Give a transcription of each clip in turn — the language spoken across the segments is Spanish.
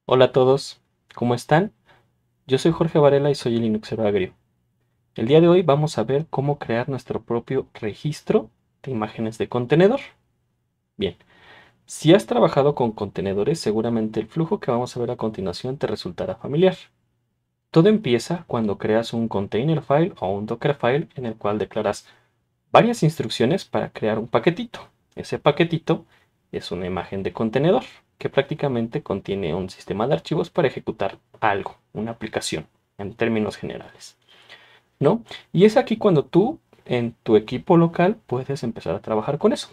Hola a todos, ¿cómo están? Yo soy Jorge Varela y soy el Linuxero Agrio. El día de hoy vamos a ver cómo crear nuestro propio registro de imágenes de contenedor. Bien, si has trabajado con contenedores, seguramente el flujo que vamos a ver a continuación te resultará familiar. Todo empieza cuando creas un container file o un docker file en el cual declaras varias instrucciones para crear un paquetito. Ese paquetito es una imagen de contenedor que prácticamente contiene un sistema de archivos para ejecutar algo, una aplicación, en términos generales, ¿no? Y es aquí cuando tú en tu equipo local puedes empezar a trabajar con eso.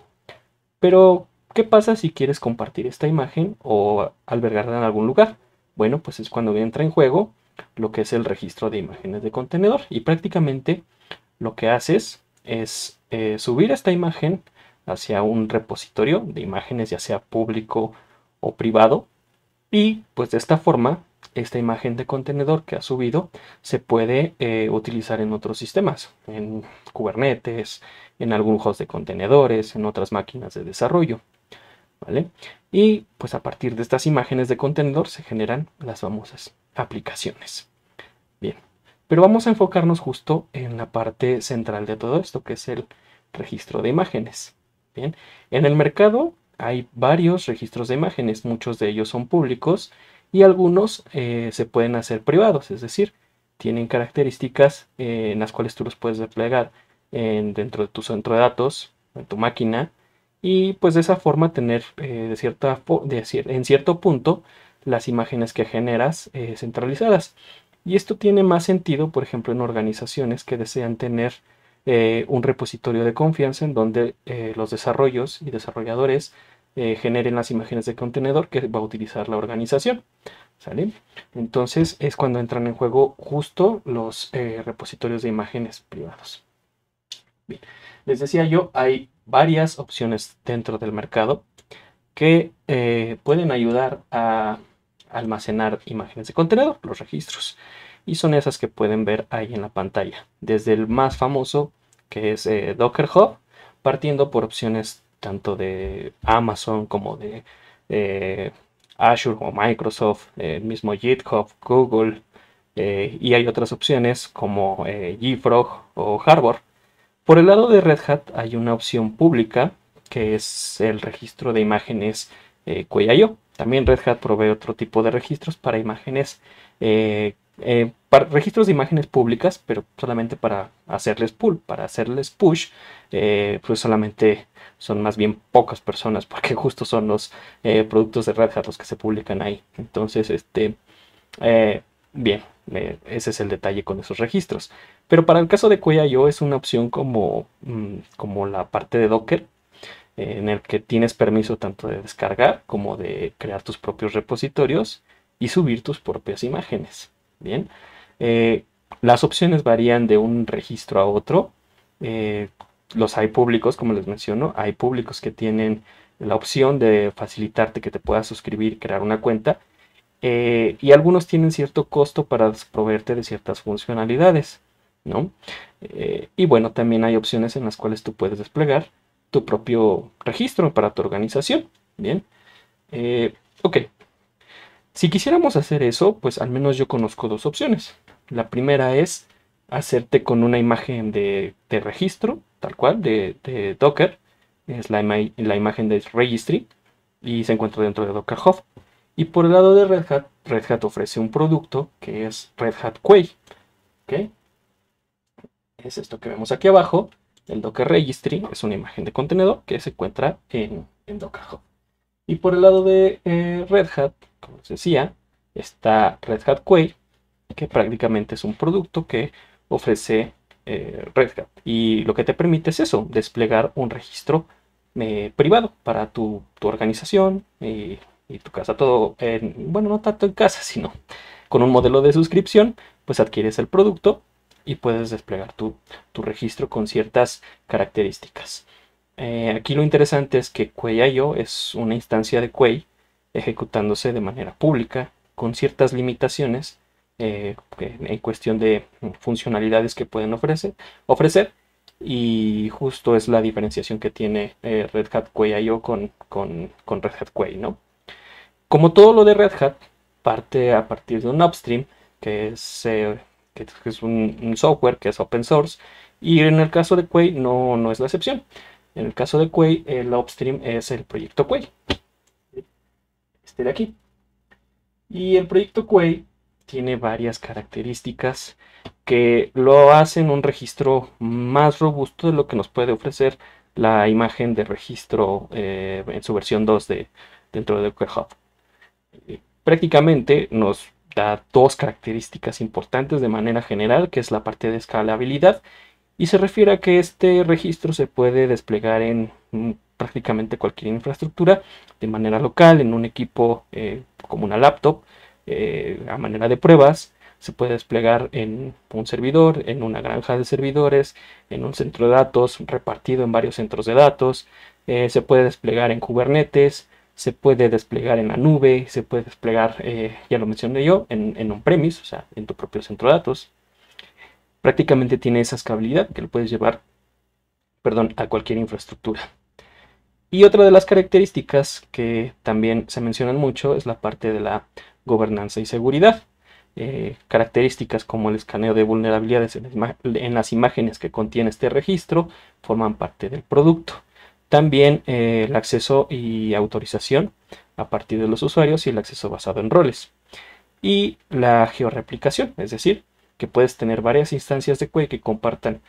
Pero, ¿qué pasa si quieres compartir esta imagen o albergarla en algún lugar? Bueno, pues es cuando entra en juego lo que es el registro de imágenes de contenedor y prácticamente lo que haces es subir esta imagen hacia un repositorio de imágenes, ya sea público o privado, y pues de esta forma esta imagen de contenedor que has subido se puede utilizar en otros sistemas, en Kubernetes, en algún host de contenedores, en otras máquinas de desarrollo, ¿vale? Y pues a partir de estas imágenes de contenedor se generan las famosas aplicaciones. Bien, pero vamos a enfocarnos justo en la parte central de todo esto, que es el registro de imágenes. Bien, en el mercado hay varios registros de imágenes, muchos de ellos son públicos y algunos se pueden hacer privados, es decir, tienen características en las cuales tú los puedes desplegar dentro de tu centro de datos, en tu máquina, y pues de esa forma tener en cierto punto las imágenes que generas centralizadas. Y esto tiene más sentido, por ejemplo, en organizaciones que desean tener un repositorio de confianza en donde los desarrollos y desarrolladores generen las imágenes de contenedor que va a utilizar la organización. ¿Sale? Entonces es cuando entran en juego justo los repositorios de imágenes privados. Bien, les decía yo, hay varias opciones dentro del mercado que pueden ayudar a almacenar imágenes de contenedor, los registros. Y son esas que pueden ver ahí en la pantalla. Desde el más famoso, que es Docker Hub, partiendo por opciones tanto de Amazon como de eh, Azure o Microsoft, el mismo GitHub, Google, y hay otras opciones como JFrog o Harbor. Por el lado de Red Hat hay una opción pública que es el registro de imágenes Quay.io. También Red Hat provee otro tipo de registros para imágenes, para registros de imágenes públicas, pero solamente para hacerles pull, para hacerles push, pues solamente son más bien pocas personas, porque justo son los productos de Red Hat los que se publican ahí. Entonces, eh, bien, ese es el detalle con esos registros. Pero para el caso de Quay.io es una opción como la parte de Docker, en el que tienes permiso tanto de descargar como de crear tus propios repositorios y subir tus propias imágenes. Bien, eh, las opciones varían de un registro a otro. Eh, los hay públicos, como les menciono, hay públicos que tienen la opción de facilitarte que te puedas suscribir y crear una cuenta, y algunos tienen cierto costo para proveerte de ciertas funcionalidades, ¿no? Y bueno, también hay opciones en las cuales tú puedes desplegar tu propio registro para tu organización. Bien, ok. Si quisiéramos hacer eso, pues al menos yo conozco dos opciones. La primera es hacerte con una imagen de registro, tal cual, de Docker. Es la imagen de registry y se encuentra dentro de Docker Hub. Y por el lado de Red Hat ofrece un producto que es Red Hat Quay. ¿Ok? Es esto que vemos aquí abajo. El Docker Registry es una imagen de contenedor que se encuentra en Docker Hub. Y por el lado de Red Hat, como les decía, está Red Hat Quay, que prácticamente es un producto que ofrece Red Hat. Y lo que te permite es eso, desplegar un registro privado para tu organización y tu casa. Todo, bueno, no tanto en casa, sino con un modelo de suscripción, pues adquieres el producto y puedes desplegar tu registro con ciertas características. Aquí lo interesante es que Quay.io es una instancia de Quay ejecutándose de manera pública con ciertas limitaciones en cuestión de funcionalidades que pueden ofrecer, y justo es la diferenciación que tiene Red Hat Quay.io con Red Hat Quay, ¿no? Como todo lo de Red Hat, parte a partir de un upstream, que es un software que es open source, y en el caso de Quay no es la excepción. En el caso de Quay, el upstream es el proyecto Quay, este de aquí. Y el proyecto Quay tiene varias características que lo hacen un registro más robusto de lo que nos puede ofrecer la imagen de registro en su versión 2 dentro de QHub. Prácticamente nos da dos características importantes de manera general, que es la parte de escalabilidad, y se refiere a que este registro se puede desplegar en prácticamente cualquier infraestructura de manera local, en un equipo como una laptop, a manera de pruebas. Se puede desplegar en un servidor, en una granja de servidores, en un centro de datos repartido en varios centros de datos. Se puede desplegar en Kubernetes, se puede desplegar en la nube, se puede desplegar, ya lo mencioné yo, en on-premise, o sea, en tu propio centro de datos. Prácticamente tiene esa escalabilidad que lo puedes llevar, perdón, a cualquier infraestructura. Y otra de las características que también se mencionan mucho es la parte de la gobernanza y seguridad. Características como el escaneo de vulnerabilidades en las imágenes que contiene este registro forman parte del producto. También el acceso y autorización a partir de los usuarios y el acceso basado en roles. Y la georreplicación, es decir, que puedes tener varias instancias de Quay que compartan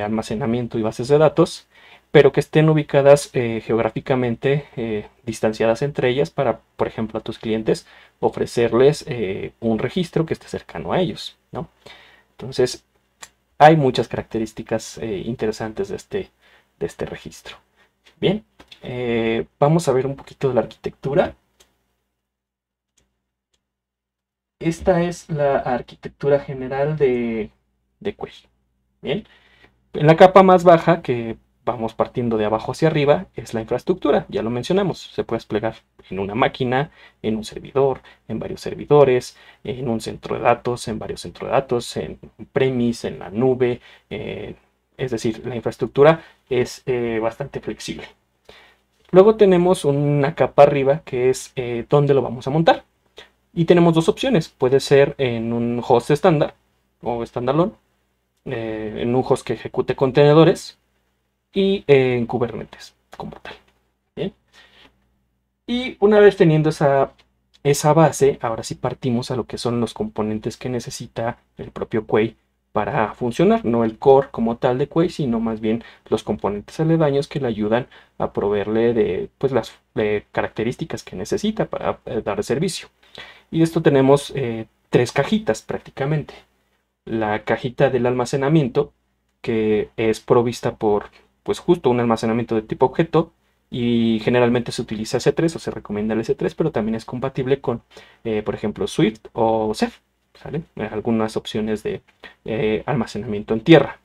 almacenamiento y bases de datos, pero que estén ubicadas geográficamente distanciadas entre ellas para, por ejemplo, a tus clientes ofrecerles un registro que esté cercano a ellos, ¿no? Entonces, hay muchas características interesantes de este registro. Bien, vamos a ver un poquito de la arquitectura. Esta es la arquitectura general de Quay. Bien, en la capa más baja, que vamos partiendo de abajo hacia arriba, es la infraestructura. Ya lo mencionamos, se puede desplegar en una máquina, en un servidor, en varios servidores, en un centro de datos, en varios centros de datos, en premise, en la nube. Es decir, la infraestructura es bastante flexible. Luego tenemos una capa arriba que es donde lo vamos a montar. Y tenemos dos opciones. Puede ser en un host estándar o standalone, en un host que ejecute contenedores y en Kubernetes como tal. ¿Bien? Y una vez teniendo esa base, ahora sí partimos a lo que son los componentes que necesita el propio Quay para funcionar. No el core como tal de Quay, sino más bien los componentes aledaños que le ayudan a proveerle de pues, las características que necesita para dar servicio. Y de esto tenemos tres cajitas prácticamente. La cajita del almacenamiento, que es provista por pues justo un almacenamiento de tipo objeto, y generalmente se utiliza S3 o se recomienda el S3, pero también es compatible con, por ejemplo, Swift o Ceph, ¿sale? Algunas opciones de almacenamiento en tierra.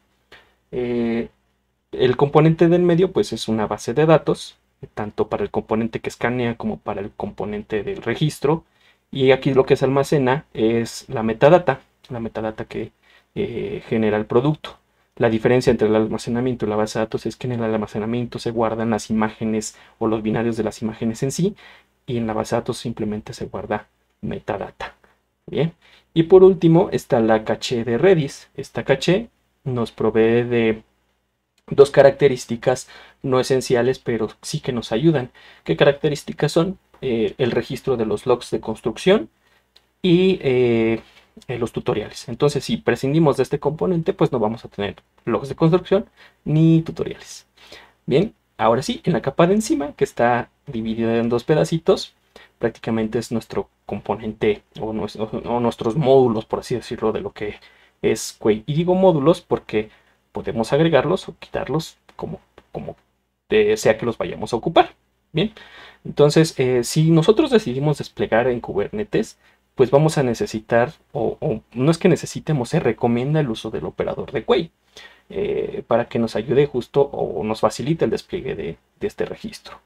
El componente del medio pues es una base de datos, tanto para el componente que escanea como para el componente del registro. Y aquí lo que se almacena es la metadata que genera el producto. La diferencia entre el almacenamiento y la base de datos es que en el almacenamiento se guardan las imágenes o los binarios de las imágenes en sí, y en la base de datos simplemente se guarda metadata. Bien. Y por último está la caché de Redis. Esta caché nos provee de dos características no esenciales, pero sí que nos ayudan. ¿Qué características son? El registro de los logs de construcción y los tutoriales. Entonces, si prescindimos de este componente, pues no vamos a tener logs de construcción ni tutoriales. Bien, ahora sí, en la capa de encima, que está dividida en dos pedacitos, prácticamente es nuestro componente o nuestros módulos, por así decirlo, de lo que es Quay. Y digo módulos porque podemos agregarlos o quitarlos como sea que los vayamos a ocupar. Bien, entonces si nosotros decidimos desplegar en Kubernetes, pues vamos a necesitar, o no es que necesitemos, se recomienda el uso del operador de Quay para que nos ayude justo o nos facilite el despliegue de este registro.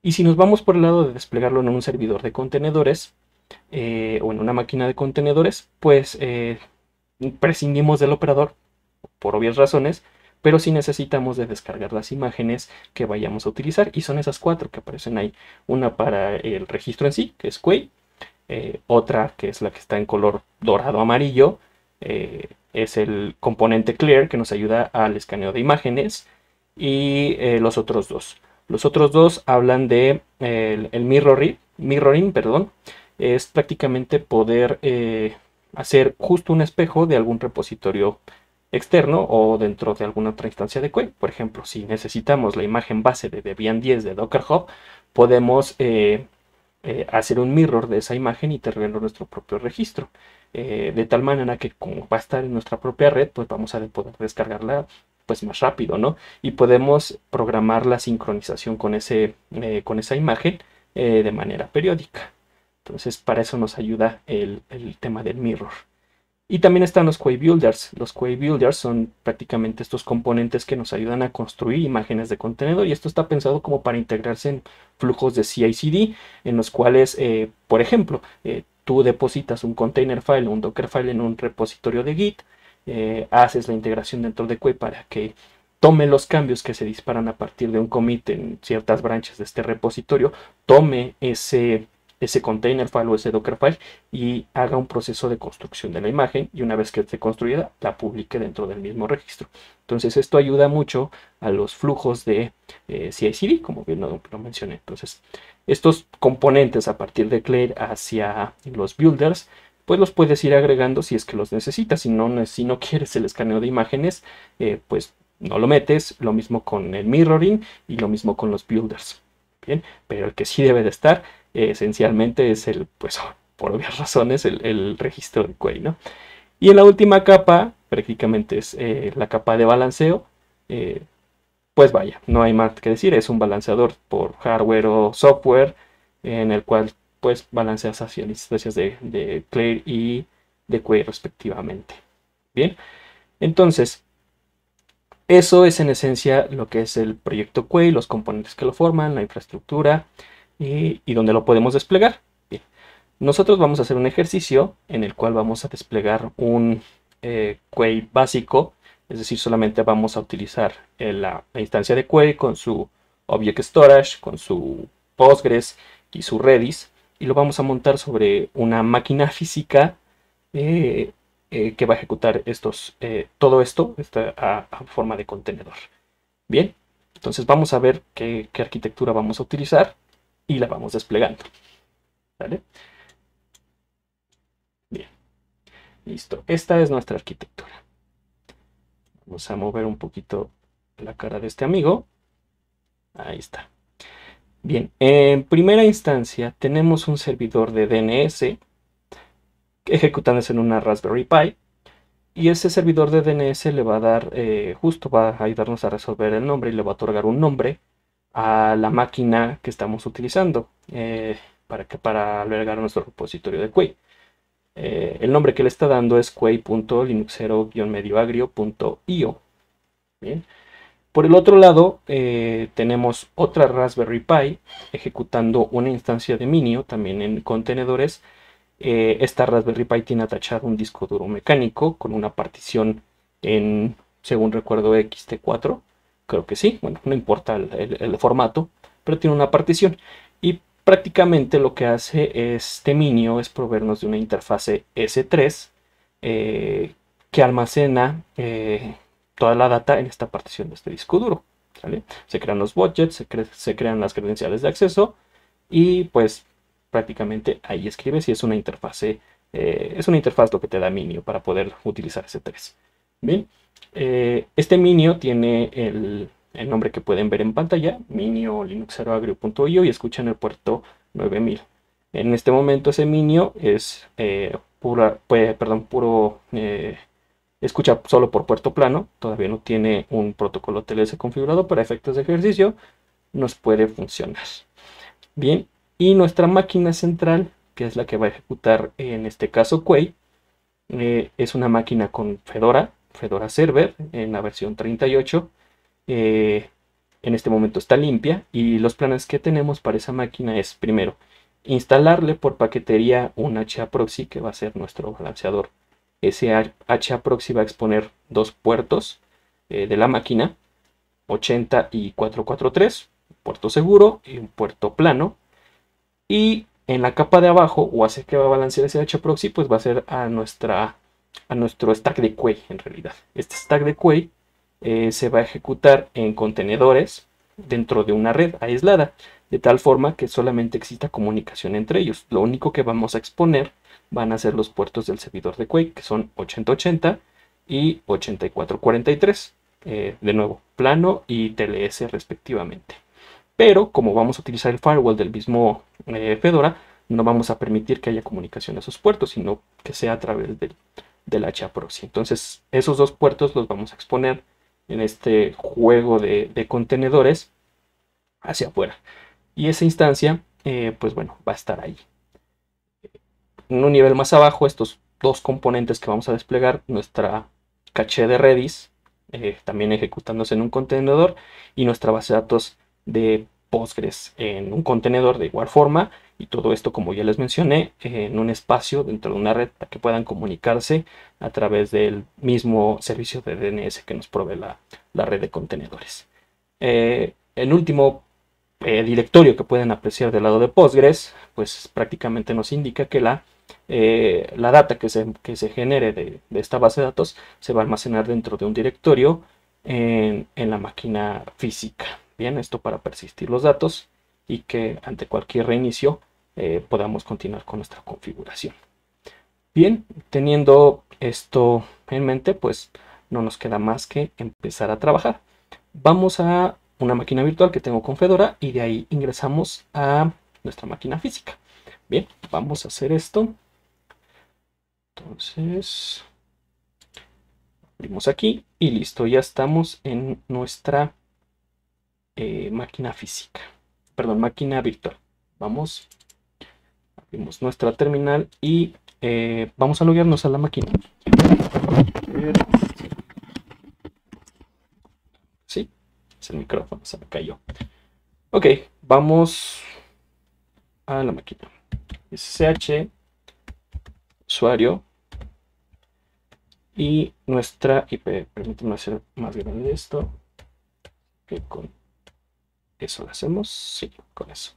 Y si nos vamos por el lado de desplegarlo en un servidor de contenedores o en una máquina de contenedores, pues prescindimos del operador por obvias razones, pero sí necesitamos de descargar las imágenes que vayamos a utilizar, y son esas cuatro que aparecen ahí. Una para el registro en sí, que es Quay, Otra, que es la que está en color dorado amarillo, es el componente Clear, que nos ayuda al escaneo de imágenes. Y los otros dos. Los otros dos hablan de el mirroring, perdón. Es prácticamente poder hacer justo un espejo de algún repositorio externo o dentro de alguna otra instancia de Quake. Por ejemplo, si necesitamos la imagen base de Debian 10 de Docker Hub, podemos hacer un mirror de esa imagen y tenerlo en nuestro propio registro. De tal manera que como va a estar en nuestra propia red, pues vamos a poder descargarla pues más rápido, ¿no? Y podemos programar la sincronización con esa imagen de manera periódica. Entonces, para eso nos ayuda el tema del mirror. Y también están los Quay Builders. Los Quay Builders son prácticamente estos componentes que nos ayudan a construir imágenes de contenedor, y esto está pensado como para integrarse en flujos de CI/CD, en los cuales, por ejemplo, tú depositas un container file o un Docker file en un repositorio de Git, haces la integración dentro de Quay para que tome los cambios que se disparan a partir de un commit en ciertas branches de este repositorio, tome ese container file o ese Docker file y haga un proceso de construcción de la imagen, y una vez que esté construida la publique dentro del mismo registro. Entonces esto ayuda mucho a los flujos de CI/CD, como bien lo mencioné. Entonces estos componentes a partir de Claire hacia los builders, pues los puedes ir agregando si es que los necesitas. Si no quieres el escaneo de imágenes, pues no lo metes. Lo mismo con el mirroring y lo mismo con los builders. Bien, pero el que sí debe de estar esencialmente es pues por obvias razones, el registro de Quay, ¿no? Y en la última capa, prácticamente es la capa de balanceo. Pues vaya, no hay más que decir, es un balanceador por hardware o software, en el cual pues balanceas hacia las instancias de Clear y de Quay respectivamente. Bien, entonces eso es en esencia lo que es el proyecto Quay, los componentes que lo forman, la infraestructura y donde lo podemos desplegar. Bien. Nosotros vamos a hacer un ejercicio en el cual vamos a desplegar un Quay básico, es decir, solamente vamos a utilizar la instancia de Quay con su Object Storage, con su Postgres y su Redis, y lo vamos a montar sobre una máquina física que va a ejecutar todo esto a forma de contenedor. Bien, entonces vamos a ver qué arquitectura vamos a utilizar y la vamos desplegando. ¿Vale? Bien, listo. Esta es nuestra arquitectura. Vamos a mover un poquito la cara de este amigo. Ahí está. Bien, en primera instancia tenemos un servidor de DNS ejecutándose en una Raspberry Pi. Y ese servidor de DNS le va a dar, justo va a ayudarnos a resolver el nombre y le va a otorgar un nombre a la máquina que estamos utilizando para albergar nuestro repositorio de Quay. El nombre que le está dando es quay.linuxero-medioagrio.io. Bien. Por el otro lado, tenemos otra Raspberry Pi ejecutando una instancia de Minio, también en contenedores. Esta Raspberry Pi tiene atachado un disco duro mecánico con una partición en, según recuerdo, XT4. Creo que sí, bueno, no importa el formato, pero tiene una partición. Y prácticamente lo que hace este Minio es proveernos de una interfase S3 que almacena toda la data en esta partición de este disco duro. ¿Sale? Se crean los budgets, se crean las credenciales de acceso y pues prácticamente ahí escribes, y es una interfaz lo que te da Minio para poder utilizar S3. Bien, este Minio tiene el nombre que pueden ver en pantalla, Minio linuxeroagrio.io, y escucha en el puerto 9000. En este momento ese Minio es escucha solo por puerto plano, todavía no tiene un protocolo TLS configurado. Para efectos de ejercicio nos puede funcionar. Bien, y nuestra máquina central, que es la que va a ejecutar en este caso Quay, es una máquina con Fedora Server en la versión 38. En este momento está limpia, y los planes que tenemos para esa máquina es, primero, instalarle por paquetería un HAProxy, que va a ser nuestro balanceador. Ese HAProxy va a exponer dos puertos de la máquina, 80 y 443, un puerto seguro y un puerto plano. Y en la capa de abajo, o hacia que va a balancear ese hproxy, pues va a ser a nuestro stack de query en realidad. Este stack de query se va a ejecutar en contenedores dentro de una red aislada, de tal forma que solamente exista comunicación entre ellos. Lo único que vamos a exponer van a ser los puertos del servidor de Quake, que son 8080 y 8443. De nuevo, plano y TLS respectivamente. Pero como vamos a utilizar el firewall del mismo Fedora, no vamos a permitir que haya comunicación a esos puertos, sino que sea a través del hproxy. Entonces, esos dos puertos los vamos a exponer en este juego de contenedores hacia afuera. Y esa instancia, pues bueno, va a estar ahí. En un nivel más abajo, estos dos componentes que vamos a desplegar, nuestra caché de Redis, también ejecutándose en un contenedor, y nuestra base de datos de Postgres en un contenedor de igual forma, y todo esto, como ya les mencioné, en un espacio dentro de una red para que puedan comunicarse a través del mismo servicio de DNS que nos provee la red de contenedores. El último directorio que pueden apreciar del lado de Postgres, pues prácticamente nos indica que la data que se genere de esta base de datos se va a almacenar dentro de un directorio en la máquina física. Bien, esto para persistir los datos y que ante cualquier reinicio podamos continuar con nuestra configuración. Bien, teniendo esto en mente, pues no nos queda más que empezar a trabajar. Vamos a una máquina virtual que tengo con Fedora y de ahí ingresamos a nuestra máquina física. Bien, vamos a hacer esto. Entonces, abrimos aquí y listo, ya estamos en nuestra máquina física. Perdón, máquina virtual. Vamos, abrimos nuestra terminal y vamos a loguearnos a la máquina. Sí, es el micrófono, se me cayó. Ok, vamos a la máquina. SSH, usuario y nuestra IP. Permíteme hacer más grande esto. Que con eso lo hacemos. Sí, con eso.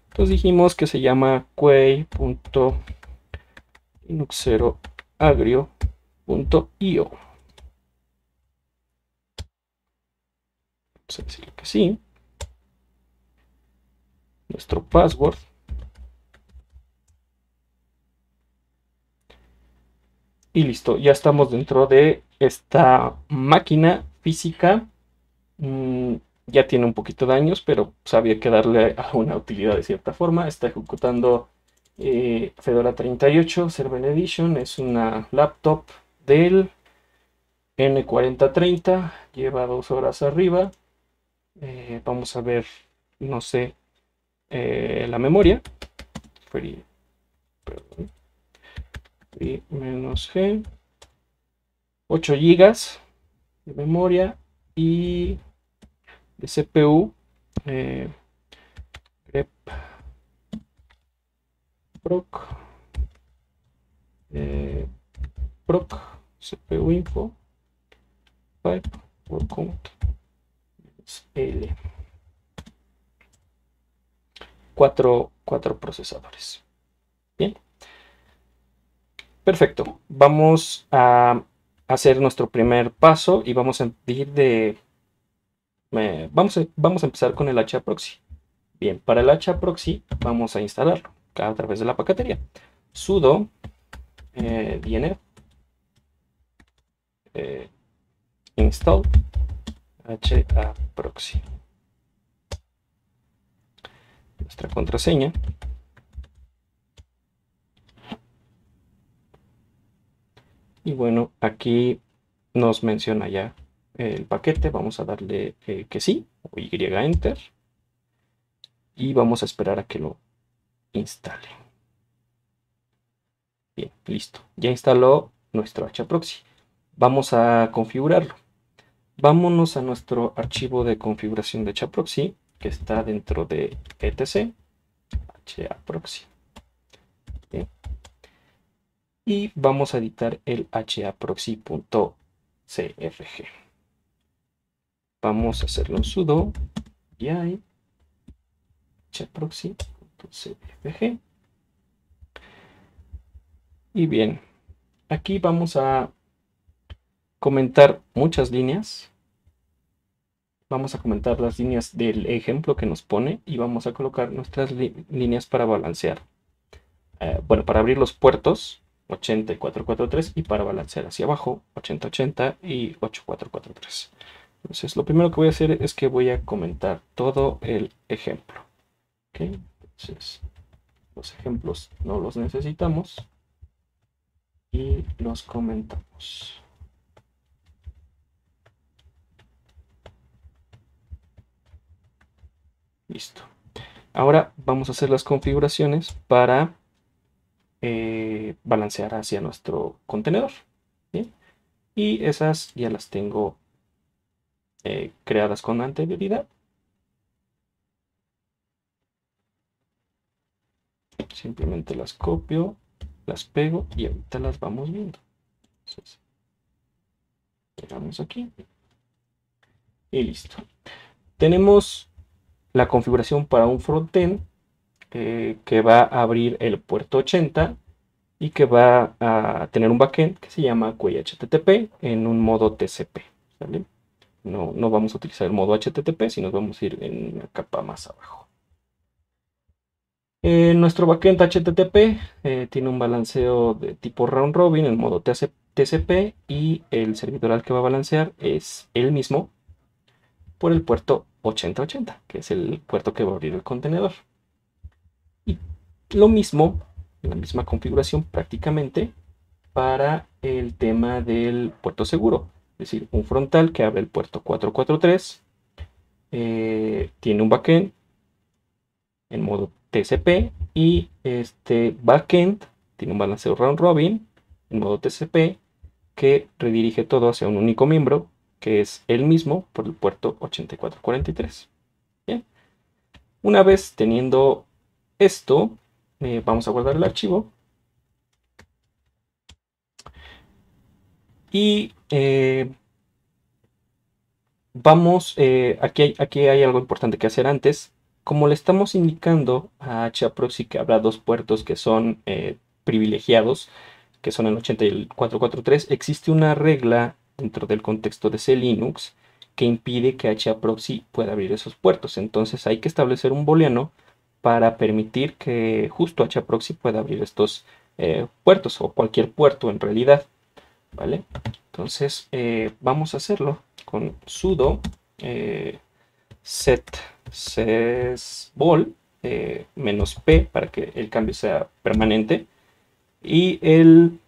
Entonces dijimos que se llama quay.linuxeroagrio.io. Vamos a decirle que sí. Nuestro password. Y listo, ya estamos dentro de esta máquina física. Ya tiene un poquito de años, pero sabía que darle alguna utilidad de cierta forma. Está ejecutando Fedora 38 Server Edition. Es una laptop del N4030. Lleva 2 horas arriba. Vamos a ver, no sé, la memoria. Free, perdón, free -G. 8 GB de memoria y de CPU. Grep proc proc CPU info pipe word count L. 4 procesadores. Bien, perfecto. Vamos a hacer nuestro primer paso y vamos a ir vamos a empezar con el hproxy. Bien, para el hproxy vamos a instalarlo a través de la paquetería. Sudo dnf install hproxy. Nuestra contraseña. Y bueno, aquí nos menciona ya el paquete. Vamos a darle que sí o y enter. Y vamos a esperar a que lo instale. Bien, listo. Ya instaló nuestro hproxy. Vamos a configurarlo. Vámonos a nuestro archivo de configuración de hproxy, que está dentro de etc hproxy. Bien. Y vamos a editar el hproxy.cfg. Vamos a hacerlo en sudo y hproxy.cfg. Y bien, aquí vamos a comentar muchas líneas. Vamos a comentar las líneas del ejemplo que nos pone y vamos a colocar nuestras líneas para balancear. Bueno, para abrir los puertos 80 y 443 y para balancear hacia abajo 8080 y 8443. Entonces, lo primero que voy a hacer es que voy a comentar todo el ejemplo. ¿Ok? Entonces, los ejemplos no los necesitamos y los comentamos. Listo. Ahora vamos a hacer las configuraciones para balancear hacia nuestro contenedor. ¿Bien? Y esas ya las tengo creadas con anterioridad. Simplemente las copio, las pego y ahorita las vamos viendo. Entonces, pegamos aquí y listo. Tenemos la configuración para un frontend que va a abrir el puerto 80 y que va a tener un backend que se llama Query HTTP en un modo TCP. ¿Sale? No vamos a utilizar el modo HTTP, sino vamos a ir en una capa más abajo. Nuestro backend HTTP tiene un balanceo de tipo round robin en modo TCP y el servidor al que va a balancear es el mismo por el puerto 8080, que es el puerto que va a abrir el contenedor. Y lo mismo, la misma configuración prácticamente para el tema del puerto seguro. Es decir, un frontal que abre el puerto 443, tiene un backend en modo TCP y este backend tiene un balanceo round robin en modo TCP que redirige todo hacia un único miembro que es el mismo por el puerto 8443. Bien. Una vez teniendo esto, vamos a guardar el archivo y aquí hay algo importante que hacer antes. Como le estamos indicando a hproxy que habrá dos puertos que son privilegiados, que son el 80 y el 443, existe una regla dentro del contexto de C Linux que impide que hproxy pueda abrir esos puertos. Entonces hay que establecer un booleano para permitir que justo hproxy pueda abrir estos puertos o cualquier puerto en realidad. ¿Vale? Entonces vamos a hacerlo con sudo set sysvol -p para que el cambio sea permanente y el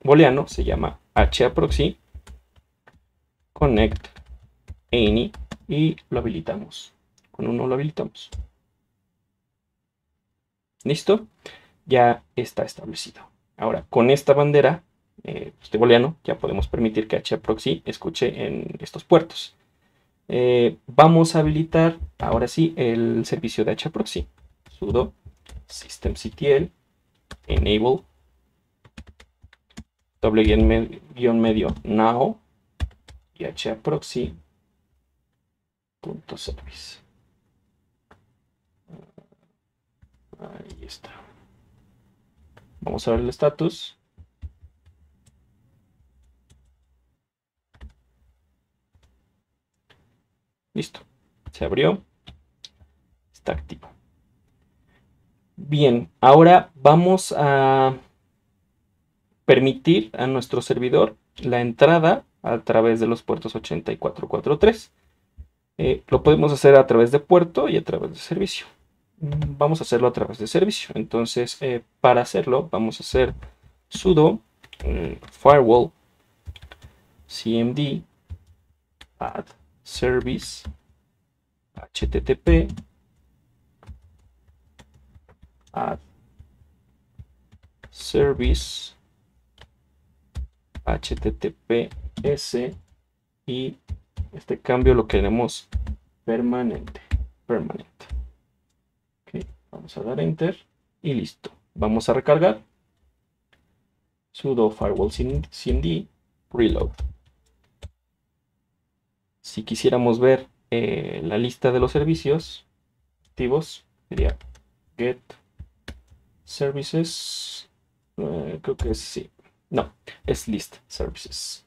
booleano se llama hproxy connect any y lo habilitamos. Con uno lo habilitamos. ¿Listo? Ya está establecido. Ahora, con esta bandera, este booleano, ya podemos permitir que hproxy escuche en estos puertos. Vamos a habilitar ahora sí el servicio de hproxy. Sudo systemctl enable --medio now y hproxy.service. Ahí está. Vamos a ver el estatus. Listo. Se abrió. Está activo. Bien, ahora vamos a permitir a nuestro servidor la entrada a través de los puertos 80 y 443. Lo podemos hacer a través de puerto y a través de servicio. Vamos a hacerlo a través de servicio. Entonces, para hacerlo, vamos a hacer sudo firewall cmd add service http add service https y este cambio lo queremos permanente. Okay, vamos a dar enter y listo. Vamos a recargar sudo firewall cmd reload. Si quisiéramos ver la lista de los servicios activos, sería get services Creo que sí. No, es list services.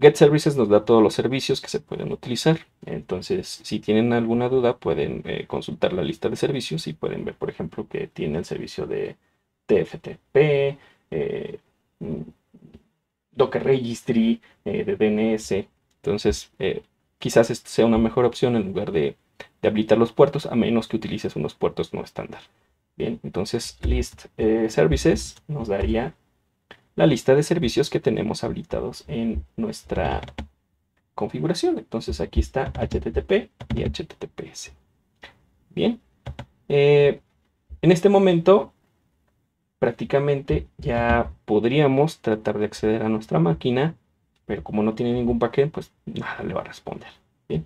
Get services nos da todos los servicios que se pueden utilizar. Entonces, si tienen alguna duda, pueden consultar la lista de servicios y pueden ver, por ejemplo, que tiene el servicio de TFTP, eh, mm, Docker Registry, de DNS. Entonces, quizás esto sea una mejor opción en lugar de habilitar los puertos, a menos que utilices unos puertos no estándar. Bien, entonces list services nos daría la lista de servicios que tenemos habilitados en nuestra configuración. Entonces aquí está HTTP y HTTPS. Bien, en este momento prácticamente ya podríamos tratar de acceder a nuestra máquina, pero como no tiene ningún paquete, pues nada le va a responder. Bien,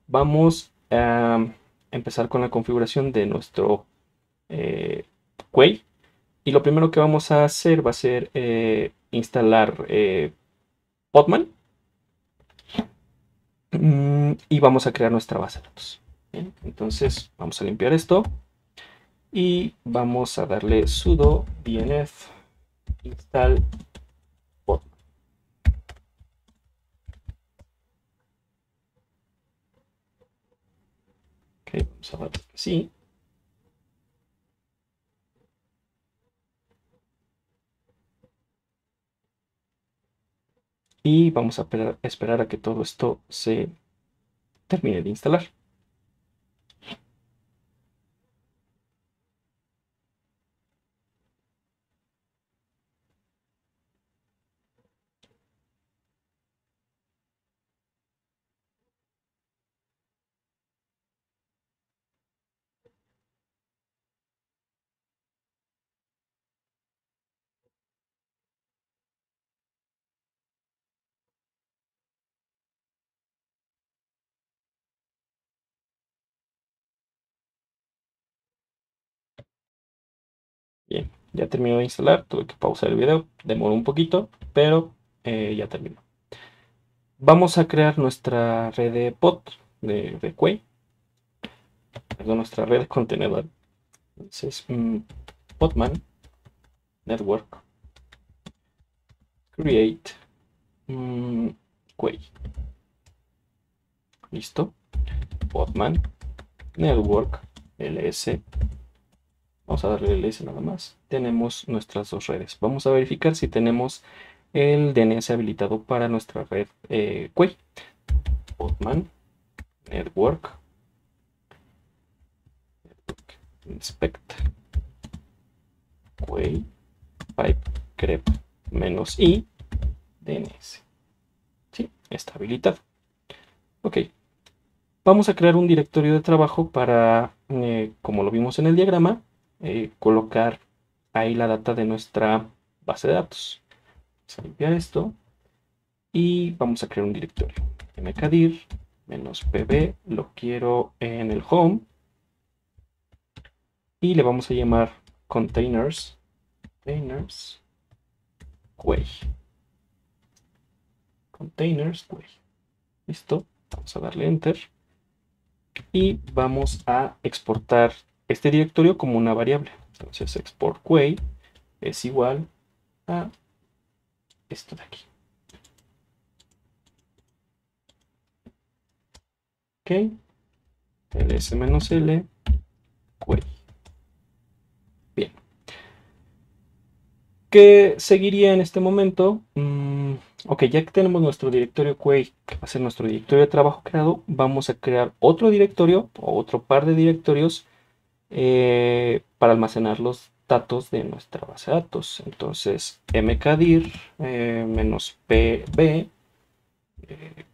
vamos a empezar con la configuración de nuestro Quay. Y lo primero que vamos a hacer va a ser instalar Podman. Y vamos a crear nuestra base de datos. Bien, entonces vamos a limpiar esto. Y vamos a darle sudo dnf install Podman. Ok, vamos a darle sí. Y vamos a esperar a que todo esto se termine de instalar. Bien, ya terminó de instalar. Tuve que pausar el video. Demoró un poquito, pero ya terminó. Vamos a crear nuestra red de pod de Quay. Perdón, nuestra red de contenedor. Entonces, Podman network create Quay. Listo. Podman network ls. Vamos a darle ls nada más. Tenemos nuestras dos redes. Vamos a verificar si tenemos el DNS habilitado para nuestra red Quay. Podman network inspect Quay pipe grep -i DNS. Sí, está habilitado. Ok. Vamos a crear un directorio de trabajo para, como lo vimos en el diagrama, colocar ahí la data de nuestra base de datos. Vamos a limpiar esto y vamos a crear un directorio. mkdir -pb, lo quiero en el home y le vamos a llamar containers Quay. Containers Quay. Listo. Vamos a darle enter. Y vamos a exportar este directorio como una variable. Entonces export Quay es igual a esto de aquí. Ok. ls-l Quay. Bien. ¿Qué seguiría en este momento? Ok, ya que tenemos nuestro directorio Quay, que va a ser nuestro directorio de trabajo creado, vamos a crear otro directorio o otro par de directorios para almacenar los datos de nuestra base de datos. Entonces, mkdir -pb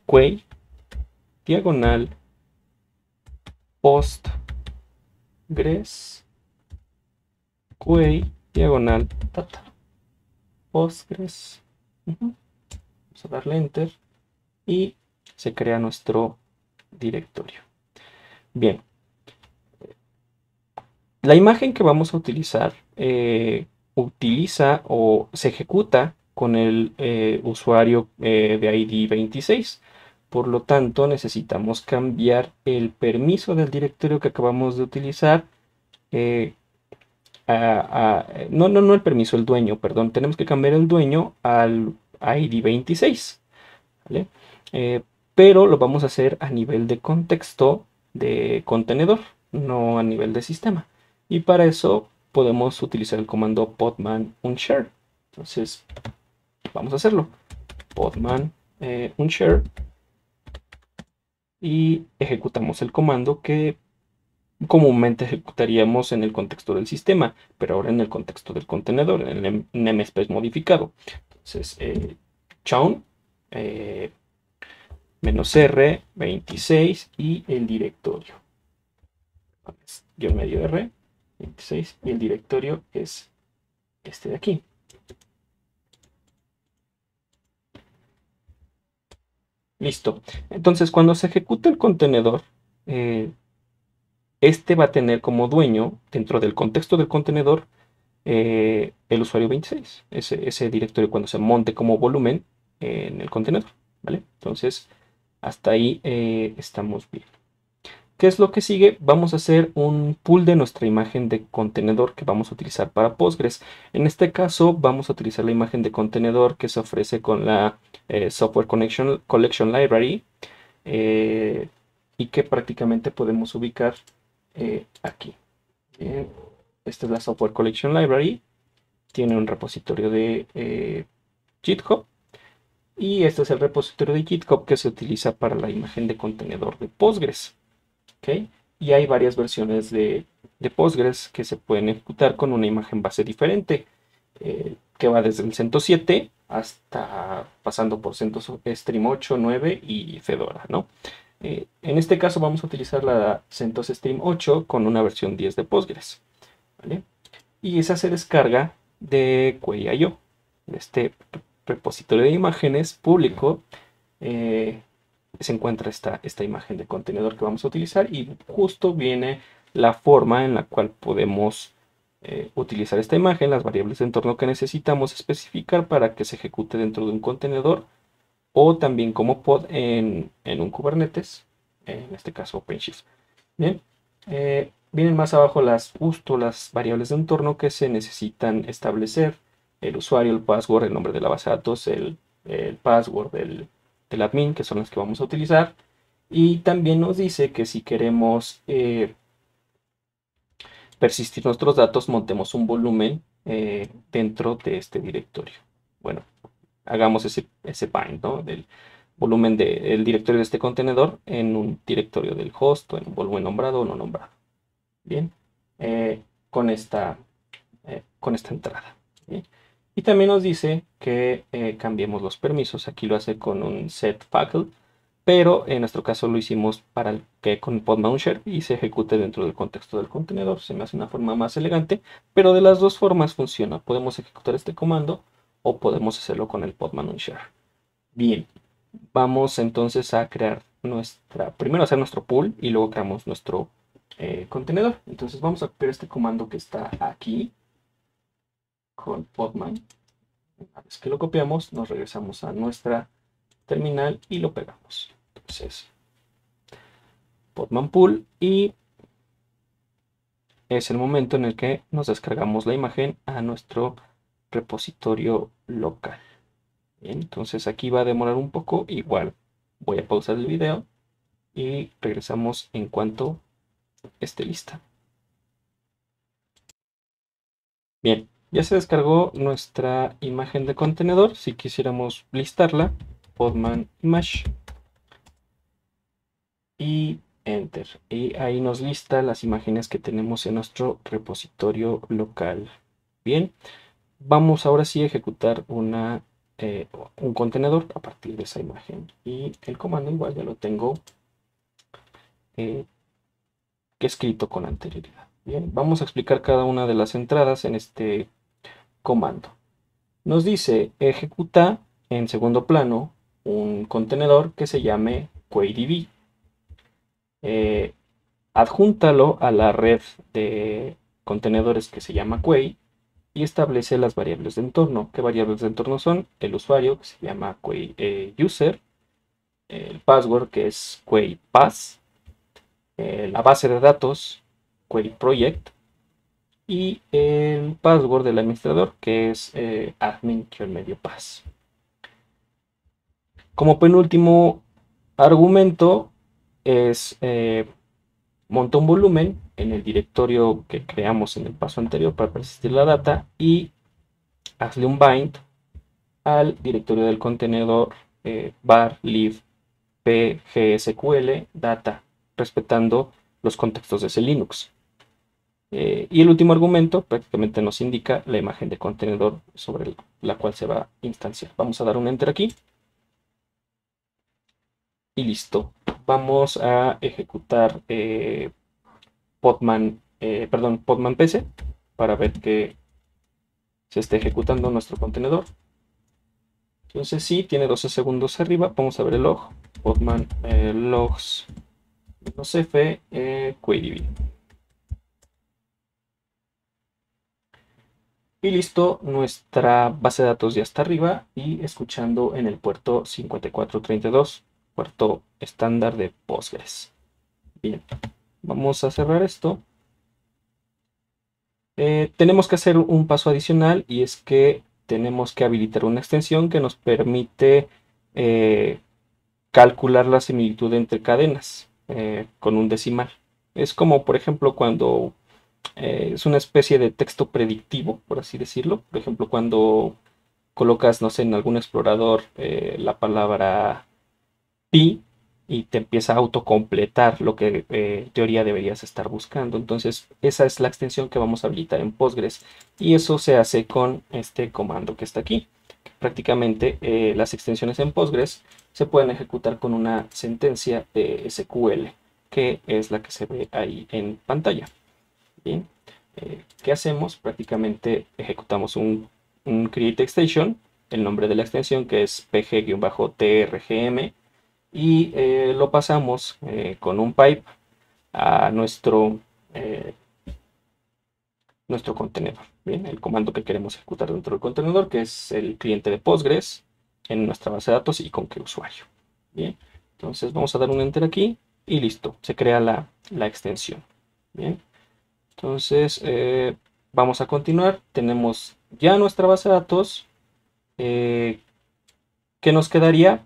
Quay diagonal postgres Quay diagonal data. Postgres. Vamos a darle enter y se crea nuestro directorio. Bien. La imagen que vamos a utilizar utiliza o se ejecuta con el usuario de ID 26. Por lo tanto, necesitamos cambiar el permiso del directorio que acabamos de utilizar no el permiso, el dueño, perdón. Tenemos que cambiar el dueño al ID 26, ¿vale? Pero lo vamos a hacer a nivel de contexto de contenedor, no a nivel de sistema. Y para eso podemos utilizar el comando podman unshare. Entonces, vamos a hacerlo. Podman unshare y ejecutamos el comando que comúnmente ejecutaríamos en el contexto del sistema, pero ahora en el contexto del contenedor, en el namespace modificado. Entonces, chown -r 26 y el directorio. Guión medio r 26 y el directorio es este de aquí. Listo. Entonces, cuando se ejecuta el contenedor, este va a tener como dueño, dentro del contexto del contenedor, el usuario 26, ese directorio cuando se monte como volumen en el contenedor, ¿vale? Entonces, hasta ahí estamos bien. ¿Qué es lo que sigue? Vamos a hacer un pull de nuestra imagen de contenedor que vamos a utilizar para Postgres. En este caso, vamos a utilizar la imagen de contenedor que se ofrece con la Software Collection Library y que prácticamente podemos ubicar aquí. Esta es la Software Collection Library. Tiene un repositorio de GitHub. Y este es el repositorio de GitHub que se utiliza para la imagen de contenedor de Postgres. ¿Okay? Y hay varias versiones de Postgres que se pueden ejecutar con una imagen base diferente. Que va desde el CentOS 7 hasta pasando por CentOS Stream 8, 9 y Fedora, ¿no? En este caso vamos a utilizar la CentOS Stream 8 con una versión 10 de Postgres, ¿vale? Y esa se descarga de Query.io, este repositorio de imágenes público. Se encuentra esta imagen de contenedor que vamos a utilizar y justo viene la forma en la cual podemos utilizar esta imagen, las variables de entorno que necesitamos especificar para que se ejecute dentro de un contenedor o también como pod en un Kubernetes, en este caso OpenShift. Bien, vienen más abajo justo las variables de entorno que se necesitan establecer: el usuario, el password, el nombre de la base de datos, el password del admin, que son las que vamos a utilizar. Y también nos dice que si queremos persistir nuestros datos, montemos un volumen dentro de este directorio. Bueno, hagamos ese bind, ¿no? Del volumen del directorio de este contenedor en un directorio del host o en un volumen nombrado o no nombrado. Bien, con esta entrada. ¿Bien? Y también nos dice que cambiemos los permisos. Aquí lo hace con un set faculty, pero en nuestro caso lo hicimos para que con podman unshare y se ejecute dentro del contexto del contenedor. Se me hace una forma más elegante, pero de las dos formas funciona. Podemos ejecutar este comando o podemos hacerlo con el podman unshare. Bien, vamos entonces a crear primero hacer nuestro pool y luego creamos nuestro contenedor. Entonces vamos a copiar este comando que está aquí con podman. Una vez que lo copiamos, nos regresamos a nuestra terminal y lo pegamos. Entonces, podman pool, y es el momento en el que nos descargamos la imagen a nuestro repositorio local. Bien, entonces aquí va a demorar un poco. Igual voy a pausar el video y regresamos en cuanto esté lista. Bien, ya se descargó nuestra imagen de contenedor. Si quisiéramos listarla, podman image y enter. Y ahí nos lista las imágenes que tenemos en nuestro repositorio local. Bien, vamos ahora sí a ejecutar un contenedor a partir de esa imagen. Y el comando igual ya lo tengo escrito con anterioridad. Bien, vamos a explicar cada una de las entradas en este comando. Nos dice ejecuta en segundo plano un contenedor que se llame QueryDB. Adjúntalo a la red de contenedores que se llama Query y establece las variables de entorno. ¿Qué variables de entorno son? El usuario, que se llama Query user, el password, que es Query pass, la base de datos, Query project, y el password del administrador, que es admin_pass. Como penúltimo argumento es monta un volumen en el directorio que creamos en el paso anterior para persistir la data y hazle un bind al directorio del contenedor var lib pgsql data, respetando los contextos de ese Linux. Y el último argumento prácticamente nos indica la imagen de contenedor sobre la cual se va a instanciar. Vamos a dar un enter aquí y listo. Vamos a ejecutar Podman PC para ver que se esté ejecutando nuestro contenedor. Entonces sí, tiene 12 segundos arriba. Vamos a ver el log. Podman logs -f query. Y listo, nuestra base de datos ya está arriba y escuchando en el puerto 5432, puerto estándar de Postgres. Bien, vamos a cerrar esto. Tenemos que hacer un paso adicional y es que tenemos que habilitar una extensión que nos permite calcular la similitud entre cadenas con un decimal. Es como, por ejemplo, cuando es una especie de texto predictivo, por así decirlo. Por ejemplo, cuando colocas, no sé, en algún explorador la palabra pi y te empieza a autocompletar lo que en teoría deberías estar buscando. Entonces, esa es la extensión que vamos a habilitar en Postgres y eso se hace con este comando que está aquí. Prácticamente las extensiones en Postgres se pueden ejecutar con una sentencia de SQL, que es la que se ve ahí en pantalla. Bien, ¿qué hacemos? Prácticamente ejecutamos un create extension, el nombre de la extensión que es pg-trgm y lo pasamos con un pipe a eh, nuestro contenedor. Bien, el comando que queremos ejecutar dentro del contenedor, que es el cliente de Postgres en nuestra base de datos y con qué usuario. Bien, entonces vamos a dar un enter aquí y listo, se crea la extensión. Bien, entonces vamos a continuar. Tenemos ya nuestra base de datos. ¿Qué nos quedaría?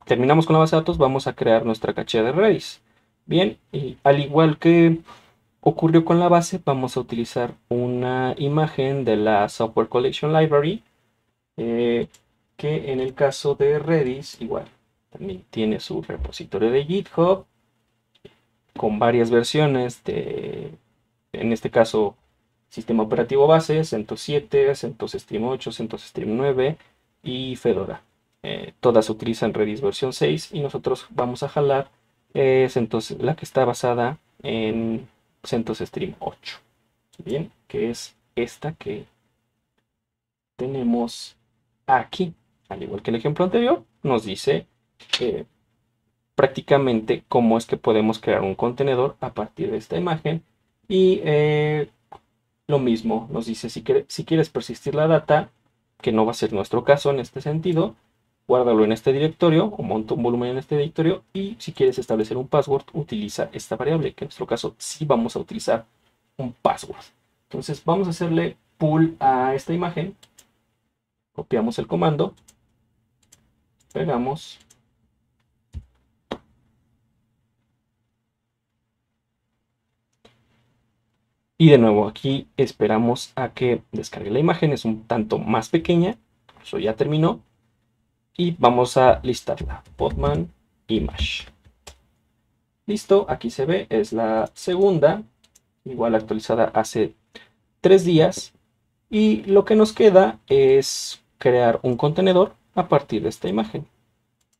Terminamos con la base de datos, vamos a crear nuestra caché de Redis. Bien, y al igual que ocurrió con la base, vamos a utilizar una imagen de la Software Collection Library, que en el caso de Redis, igual, también tiene su repositorio de GitHub, con varias versiones de, en este caso, sistema operativo base, CentOS 7, CentOS Stream 8, CentOS Stream 9 y Fedora. Todas utilizan Redis versión 6 y nosotros vamos a jalar CentOS, la que está basada en CentOS Stream 8. Bien, que es esta que tenemos aquí. Al igual que el ejemplo anterior, nos dice prácticamente cómo es que podemos crear un contenedor a partir de esta imagen. Y lo mismo, nos dice si quieres persistir la data, que no va a ser nuestro caso en este sentido, guárdalo en este directorio o monta un volumen en este directorio y si quieres establecer un password, utiliza esta variable, que en nuestro caso sí vamos a utilizar un password. Entonces vamos a hacerle pull a esta imagen, copiamos el comando, pegamos y de nuevo aquí esperamos a que descargue la imagen, es un tanto más pequeña, eso ya terminó. Y vamos a listarla. Podman Image. Listo, aquí se ve, es la segunda, igual actualizada hace 3 días. Y lo que nos queda es crear un contenedor a partir de esta imagen.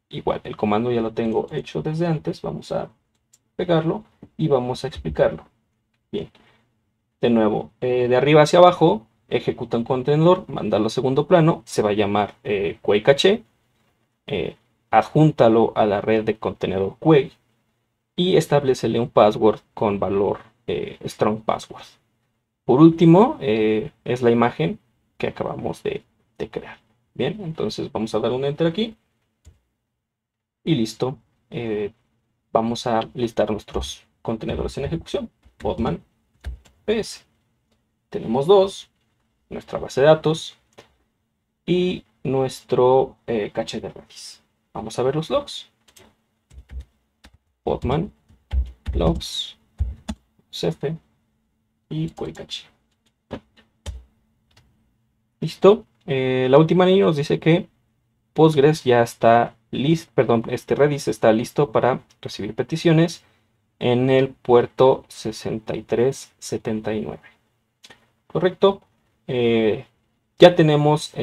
Igual, el comando ya lo tengo hecho desde antes. Vamos a pegarlo y vamos a explicarlo. Bien, de nuevo, de arriba hacia abajo, ejecuta un contenedor, mandarlo a segundo plano, se va a llamar Quay Cache. Adjúntalo a la red de contenedor Quay y establecele un password con valor strong password. Por último, es la imagen que acabamos de crear. Bien, entonces vamos a dar un enter aquí y listo. Vamos a listar nuestros contenedores en ejecución. Podman PS. tenemos dos, nuestra base de datos y nuestro caché de Redis. Vamos a ver los logs. Podman, logs, cf y query caché. Listo. La última línea nos dice que Postgres ya está listo, perdón, Redis está listo para recibir peticiones en el puerto 6379. Correcto. Ya tenemos,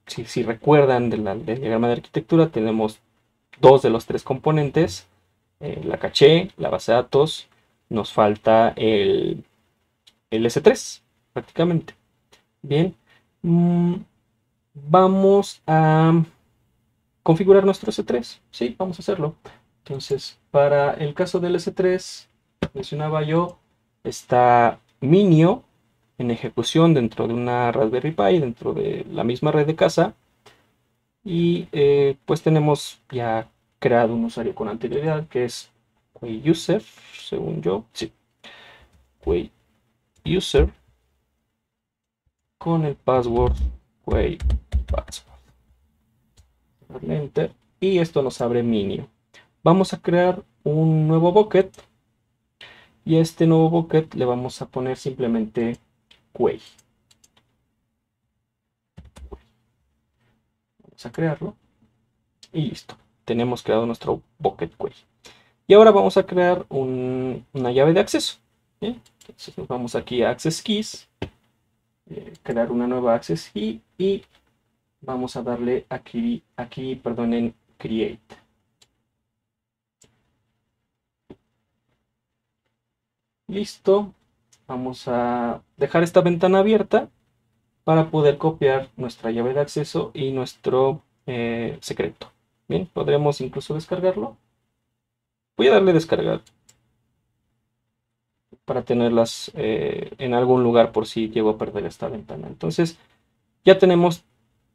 si recuerdan del diagrama de arquitectura, tenemos dos de los tres componentes, la caché, la base de datos, nos falta el S3 prácticamente. Bien, vamos a configurar nuestro S3. Sí, vamos a hacerlo. Entonces, para el caso del S3, mencionaba yo, está Minio en ejecución dentro de una Raspberry Pi, dentro de la misma red de casa. Y pues tenemos ya creado un usuario con anterioridad que es Quay User, según yo. Sí, Quay User con el password Quay Password. Enter. Y esto nos abre Minio. Vamos a crear un nuevo bucket. Y a este nuevo bucket le vamos a poner simplemente Quay. Vamos a crearlo. Y listo. Tenemos creado nuestro bucket Quay. Y ahora vamos a crear una llave de acceso. ¿Bien? Entonces nos vamos aquí a Access Keys. Crear una nueva Access Key. Y vamos a darle aquí perdón, en Create. Listo. Vamos a dejar esta ventana abierta para poder copiar nuestra llave de acceso y nuestro secreto. Bien, podremos incluso descargarlo. Voy a darle descargar para tenerlas en algún lugar por si llego a perder esta ventana. Entonces ya tenemos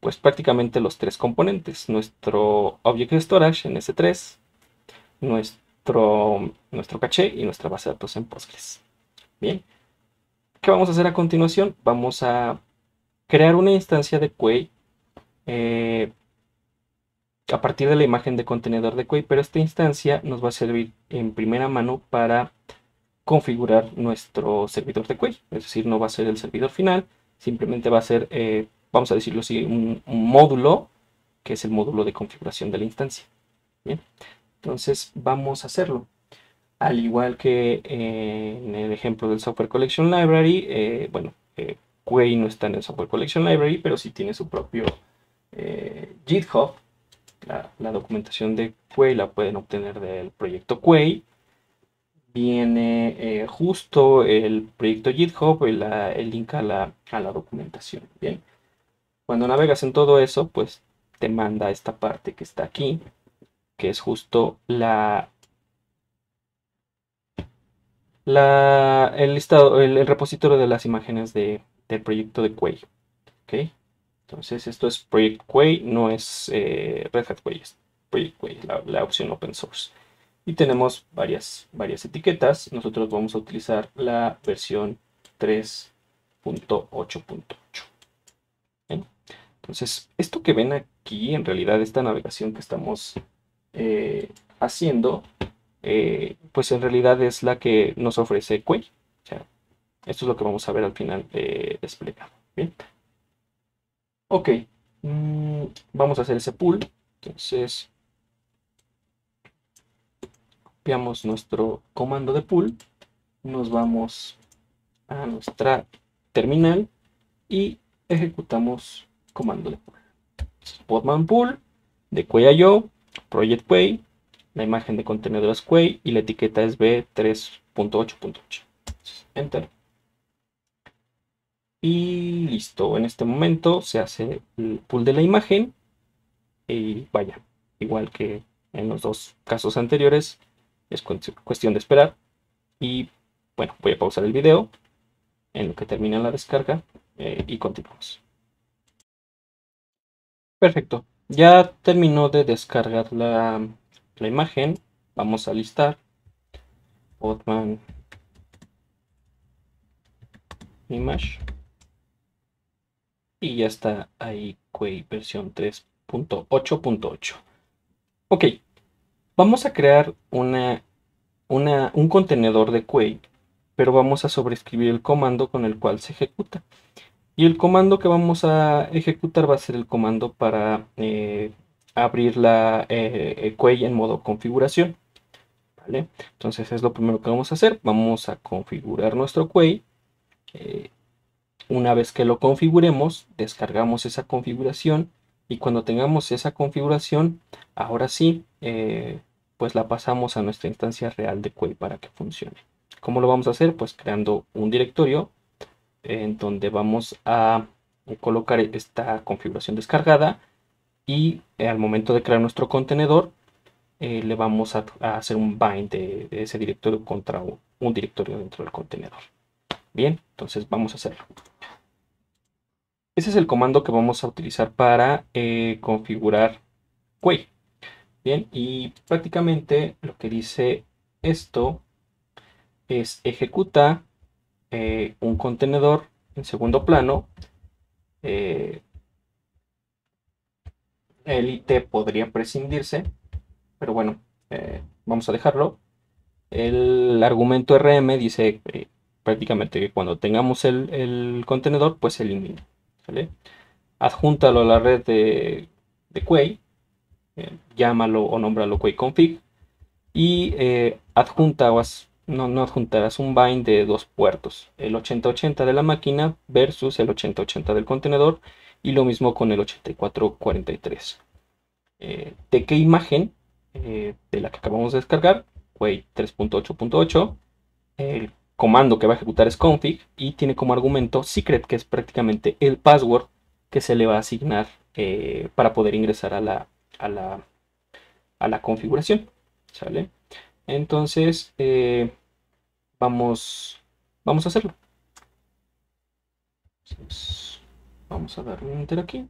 pues prácticamente los tres componentes. Nuestro Object Storage en S3, nuestro caché y nuestra base de datos en Postgres. Bien, ¿qué vamos a hacer a continuación? Vamos a crear una instancia de Quay a partir de la imagen de contenedor de Quay, pero esta instancia nos va a servir en primera mano para configurar nuestro servidor de Quay. Es decir, no va a ser el servidor final, simplemente va a ser, vamos a decirlo así, un módulo, que es el módulo de configuración de la instancia. Bien, entonces vamos a hacerlo. Al igual que en el ejemplo del Software Collection Library, Quay no está en el Software Collection Library, pero sí tiene su propio GitHub. La documentación de Quay la pueden obtener del proyecto Quay. Viene justo el proyecto GitHub y el link a la documentación. Bien, cuando navegas en todo eso, pues te manda esta parte que está aquí, que es justo el listado, el repositorio de las imágenes del proyecto de Quay. ¿Okay? Entonces esto es Project Quay, no es Red Hat Quay, es Project Quay, la opción open source. Y tenemos varias etiquetas. Nosotros vamos a utilizar la versión 3.8.8. Entonces, esto que ven aquí, en realidad, esta navegación que estamos haciendo, pues en realidad es la que nos ofrece Quay. O sea, esto es lo que vamos a ver al final desplegado. Bien. Ok. Vamos a hacer ese pull. Entonces, copiamos nuestro comando de pull. Nos vamos a nuestra terminal y ejecutamos comando de pull. Podman pull de Quay.io, project Quay, la imagen de contenedor es Quay y la etiqueta es b3.8.8. Enter. Y listo, en este momento se hace el pull de la imagen y vaya, igual que en los dos casos anteriores, es cuestión de esperar. Y bueno, voy a pausar el video en lo que termina la descarga y continuamos. Perfecto, ya terminó de descargar la imagen. Vamos a listar Podman image. Y ya está ahí Quay versión 3.8.8. Ok, vamos a crear un contenedor de Quay, pero vamos a sobreescribir el comando con el cual se ejecuta. Y el comando que vamos a ejecutar va a ser el comando para abrir la Quay en modo configuración. ¿Vale? Entonces es lo primero que vamos a hacer. Vamos a configurar nuestro Quay. Una vez que lo configuremos, descargamos esa configuración y cuando tengamos esa configuración, ahora sí, pues la pasamos a nuestra instancia real de Quay para que funcione. ¿Cómo lo vamos a hacer? Pues creando un directorio en donde vamos a colocar esta configuración descargada y al momento de crear nuestro contenedor, le vamos a hacer un bind de ese directorio contra un directorio dentro del contenedor. Bien, entonces vamos a hacerlo. Ese es el comando que vamos a utilizar para configurar Quay. Bien, y prácticamente lo que dice esto es ejecuta un contenedor en segundo plano. El IT podría prescindirse, pero bueno, vamos a dejarlo. El argumento RM dice prácticamente que cuando tengamos el contenedor, pues se elimina. ¿Vale? Adjúntalo a la red de Quay, llámalo o nómbralo QuayConfig y adjunta o no adjuntarás un bind de dos puertos, el 8080 de la máquina versus el 8080 del contenedor y lo mismo con el 8443. ¿De qué imagen? De la que acabamos de descargar, Quay 3.8.8. El comando que va a ejecutar es config y tiene como argumento secret, que es prácticamente el password que se le va a asignar para poder ingresar a la configuración. ¿Sale? Entonces, vamos a hacerlo. Entonces, vamos a darle un enter aquí.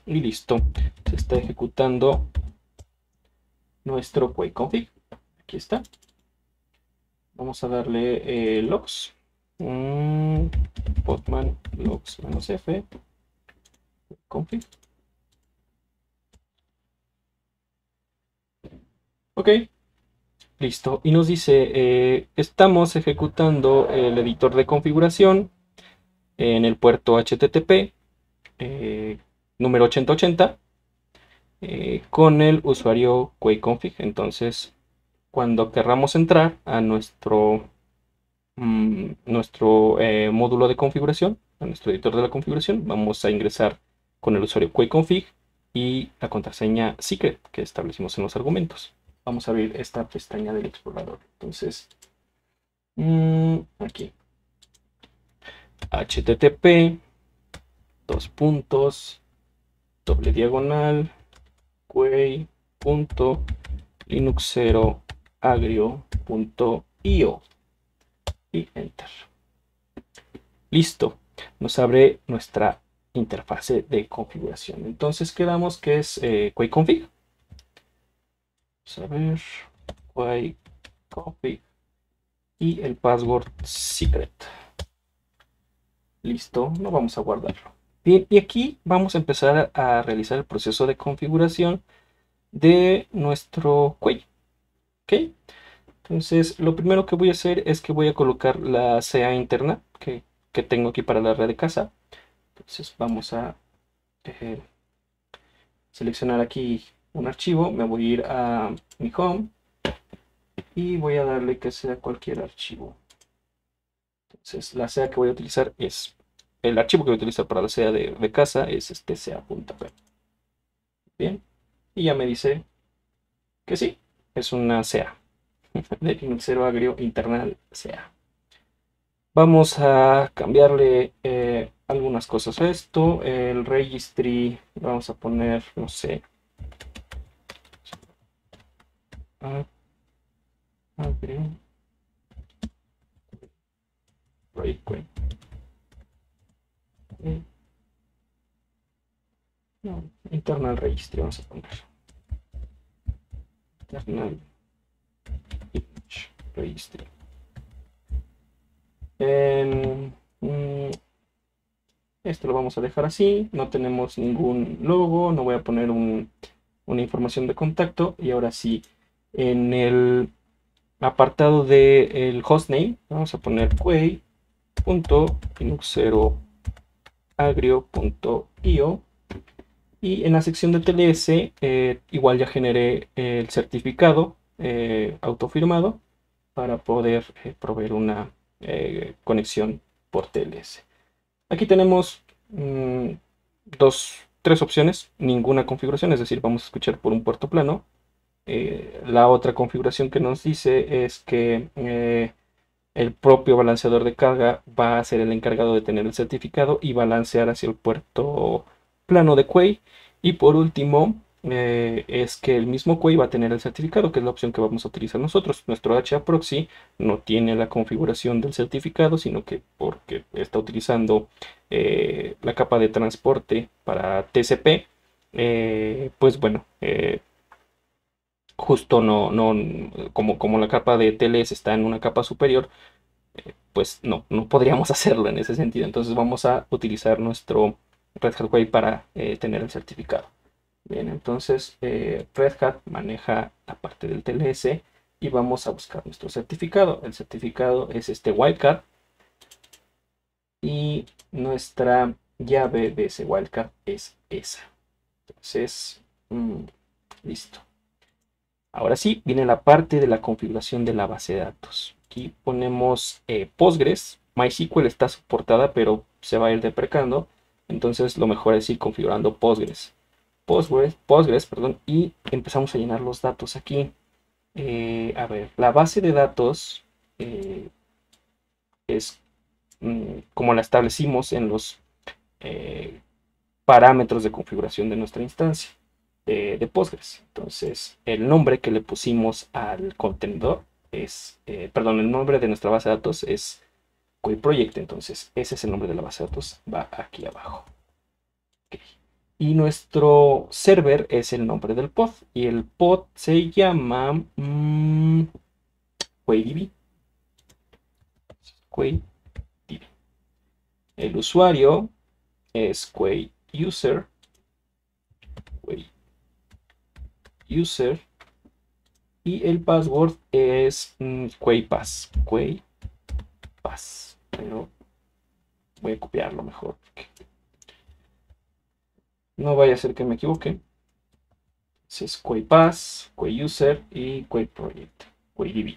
Y listo. Se está ejecutando nuestro QuayConfig. Aquí está. Vamos a darle logs. Postman logs -f config. Ok, listo. Y nos dice, estamos ejecutando el editor de configuración en el puerto HTTP número 8080 con el usuario QuayConfig. Entonces, cuando querramos entrar a nuestro módulo de configuración, a nuestro editor de la configuración, vamos a ingresar con el usuario QuayConfig y la contraseña secret que establecimos en los argumentos. Vamos a abrir esta pestaña del explorador. Entonces, aquí, http quay.linuxeroagrio.io y enter. Listo, nos abre nuestra interfase de configuración. Entonces quedamos que es QuayConfig. Vamos a ver, QuayConfig y el password secret. Listo, no vamos a guardarlo. Bien, y aquí vamos a empezar a realizar el proceso de configuración de nuestro Quay. ¿Ok? Entonces, lo primero que voy a hacer es que voy a colocar la CA interna que tengo aquí para la red de casa. Entonces, vamos a seleccionar aquí un archivo. Me voy a ir a mi home y voy a darle que sea cualquier archivo. Entonces, la CA que voy a utilizar es el archivo que voy a utilizar para la CA de casa es este CA.p. Bien, y ya me dice que sí, es una CA de Linuxero Agrio Internal CA. Vamos a cambiarle algunas cosas a esto. El registry, vamos a poner, no sé, Agrio Breakaway. No, internal registry, vamos a poner. Internal image registry. Esto lo vamos a dejar así. No tenemos ningún logo. No voy a poner una información de contacto. Y ahora sí, en el apartado del hostname, vamos a poner quay.linuxeroagrio.io. Y en la sección de TLS, igual ya generé el certificado autofirmado para poder proveer una conexión por TLS. Aquí tenemos tres opciones, ninguna configuración, es decir, vamos a escuchar por un puerto plano. La otra configuración que nos dice es que el propio balanceador de carga va a ser el encargado de tener el certificado y balancear hacia el puerto plano de Quay. Y por último, es que el mismo Quay va a tener el certificado, que es la opción que vamos a utilizar nosotros. Nuestro HA Proxy no tiene la configuración del certificado, sino que porque está utilizando la capa de transporte para TCP, pues bueno, justo como la capa de TLS está en una capa superior, pues no podríamos hacerlo en ese sentido. Entonces vamos a utilizar nuestro Red Hat Wave para tener el certificado. Bien, entonces Red Hat maneja la parte del TLS y vamos a buscar nuestro certificado. El certificado es este wildcard y nuestra llave de ese wildcard es esa. Entonces, listo. Ahora sí, viene la parte de la configuración de la base de datos. Aquí ponemos Postgres. MySQL está soportada, pero se va a ir deprecando. Entonces lo mejor es ir configurando Postgres, perdón, y empezamos a llenar los datos aquí. A ver, la base de datos es como la establecimos en los eh, parámetros de configuración de nuestra instancia de Postgres. Entonces, el nombre que le pusimos al contenedor es, perdón, el nombre de nuestra base de datos es Query Project. Entonces, ese es el nombre de la base de datos, va aquí abajo. Okay. Y nuestro server es el nombre del pod. Y el pod se llama QueryDB. QueryDB. El usuario es QueryUser. QueryUser. Y el password es QuayPass. QuayPass. Pero voy a copiarlo mejor. No vaya a ser que me equivoque. Es QuayPass, QuayUser y QuayProject. QuayDB.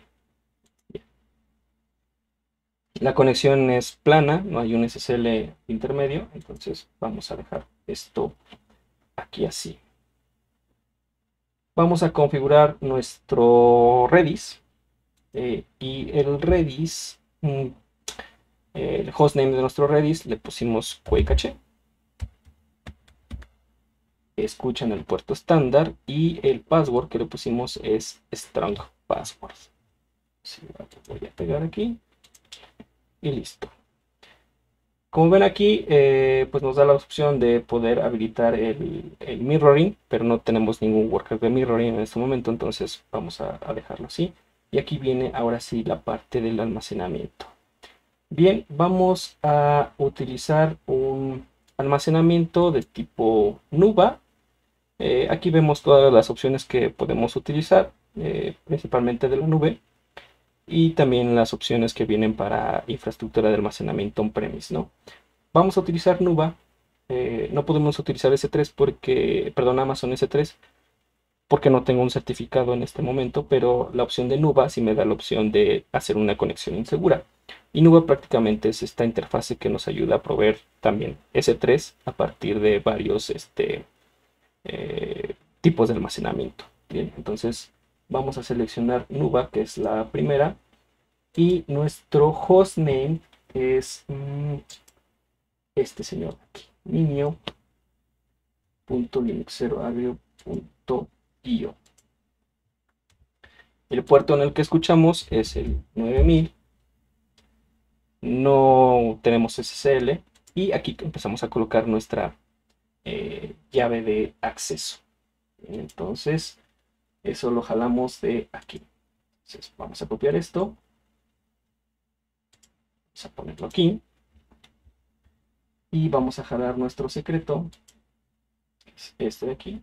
La conexión es plana, no hay un SSL intermedio. Entonces vamos a dejar esto aquí así. Vamos a configurar nuestro Redis. Y el Redis, el hostname de nuestro Redis le pusimos QuayCache. Escuchan el puerto estándar y el password que le pusimos es strong password. Sí, voy a pegar aquí y listo. Como ven aquí, pues nos da la opción de poder habilitar el mirroring, pero no tenemos ningún worker de mirroring en este momento, entonces vamos a dejarlo así. Y aquí viene ahora sí la parte del almacenamiento. Bien, vamos a utilizar un almacenamiento de tipo Nuba. Aquí vemos todas las opciones que podemos utilizar, principalmente de la nube, y también las opciones que vienen para infraestructura de almacenamiento on-premise, ¿no? Vamos a utilizar Nuba. No podemos utilizar S3 porque, perdón, Amazon S3 porque no tengo un certificado en este momento, pero la opción de Nuba sí me da la opción de hacer una conexión insegura. Y Nuba prácticamente es esta interfase que nos ayuda a proveer también S3 a partir de varios tipos de almacenamiento. Bien, entonces vamos a seleccionar Nuba, que es la primera, y nuestro hostname es este señor aquí, minio.linuxeroagrio.io. El puerto en el que escuchamos es el 9000. No tenemos SSL. Y aquí empezamos a colocar nuestra llave de acceso. Entonces, eso lo jalamos de aquí. Entonces, vamos a copiar esto. Vamos a ponerlo aquí. Y vamos a jalar nuestro secreto, que es este de aquí.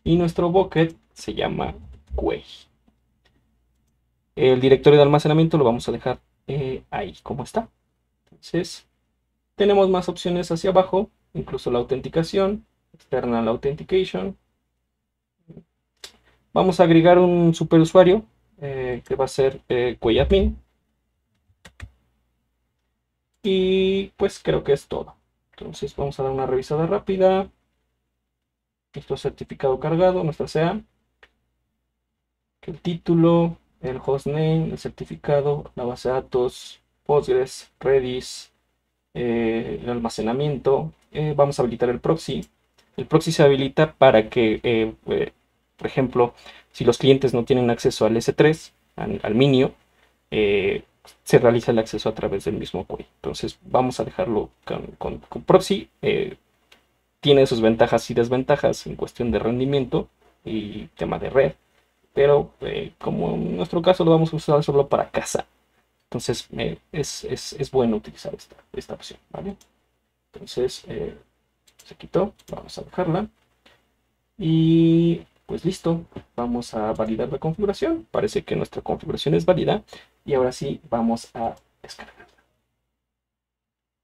Y nuestro bucket se llama Quay. El directorio de almacenamiento lo vamos a dejar ahí como está. Entonces, tenemos más opciones hacia abajo, incluso la autenticación, external authentication. Vamos a agregar un superusuario que va a ser QuayAdmin. Y pues creo que es todo. Entonces vamos a dar una revisada rápida. Nuestro certificado cargado, nuestra SEA, el título, el hostname, el certificado, la base de datos, Postgres, Redis, el almacenamiento. Vamos a habilitar el proxy. El proxy se habilita para que, por ejemplo, si los clientes no tienen acceso al S3, al Minio, se realiza el acceso a través del mismo query. Entonces vamos a dejarlo con proxy. Tiene sus ventajas y desventajas en cuestión de rendimiento y tema de red, pero como en nuestro caso lo vamos a usar solo para casa, entonces es bueno utilizar esta opción, ¿vale? Entonces se quitó, vamos a dejarla y pues listo, vamos a validar la configuración. Parece que nuestra configuración es válida y ahora sí vamos a descargarla.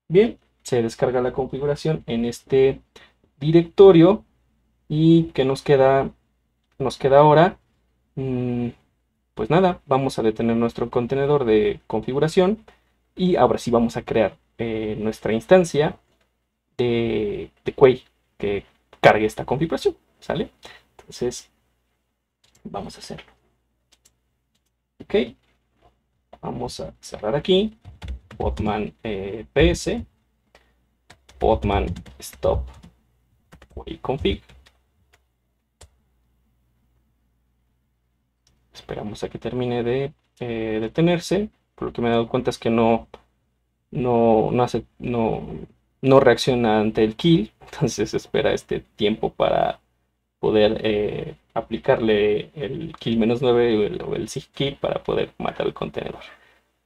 Bien, se descarga la configuración en este directorio y que nos queda ahora. Pues nada, vamos a detener nuestro contenedor de configuración y ahora sí vamos a crear nuestra instancia de Quay que cargue esta configuración, ¿sale? Entonces vamos a hacerlo. Ok, vamos a cerrar aquí podman ps, podman stop Quay config. Esperamos a que termine de detenerse. Por lo que me he dado cuenta es que no reacciona ante el kill. Entonces espera este tiempo para poder aplicarle el kill -9 o el sig kill para poder matar el contenedor.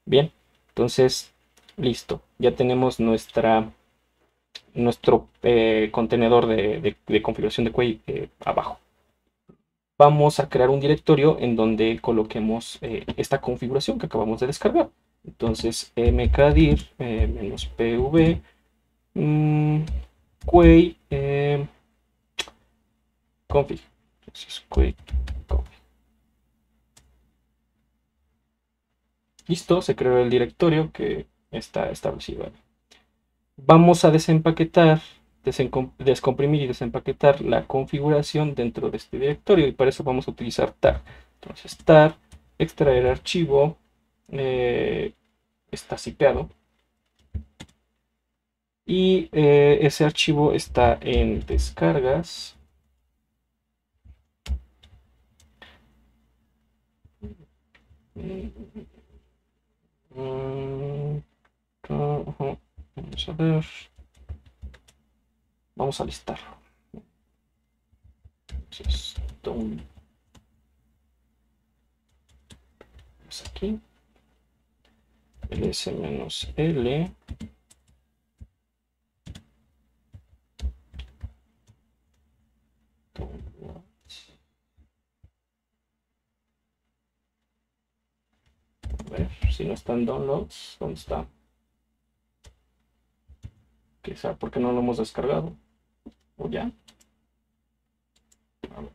Bien, entonces listo. Ya tenemos nuestro contenedor de configuración de Quay abajo. Vamos a crear un directorio en donde coloquemos esta configuración que acabamos de descargar. Entonces mkdir -pv Quay config. Entonces, Quay config. Listo, se creó el directorio que está establecido ahí. Vamos a descomprimir y desempaquetar la configuración dentro de este directorio y para eso vamos a utilizar tar. Entonces tar, extraer archivo, está zipeado y ese archivo está en descargas. Vamos a ver. Vamos a listarlo. Entonces, vamos aquí. ls-l. A ver si no está en downloads. ¿Dónde está? Quizá porque no lo hemos descargado. ¿O ya? A ver.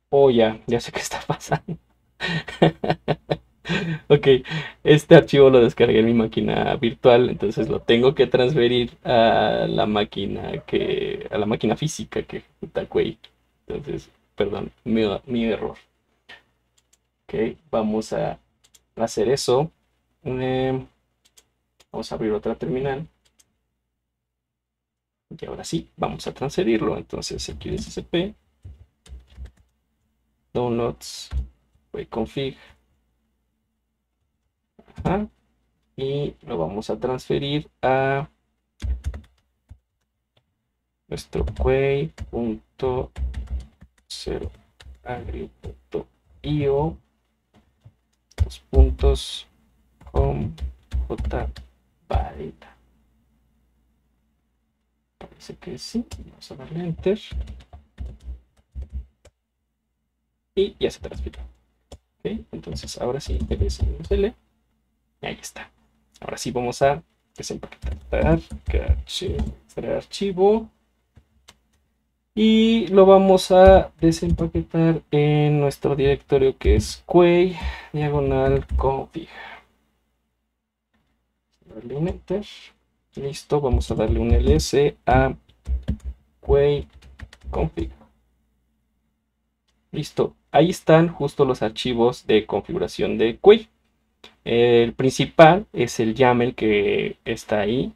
Oh, ya sé qué está pasando. Ok, este archivo lo descargué en mi máquina virtual, entonces lo tengo que transferir a la máquina física que ejecuta Quay. Entonces, perdón, mi error. Ok, vamos a hacer eso. Vamos a abrir otra terminal. Y ahora sí, vamos a transferirlo. Entonces, xsp downloads config. Ajá, y lo vamos a transferir a nuestro quay.cpp. linuxeroagrio.io, los puntos home j Varela. Parece que sí. Vamos a darle enter. Y ya se transfirió. ¿Okay? Entonces ahora sí, ls. Ahí está. Ahora sí vamos a desempaquetar, extraer archivo. Y lo vamos a desempaquetar en nuestro directorio que es quay diagonal config. Darle un enter. Listo, vamos a darle un ls a quay config. Listo, ahí están justo los archivos de configuración de quay. El principal es el YAML que está ahí.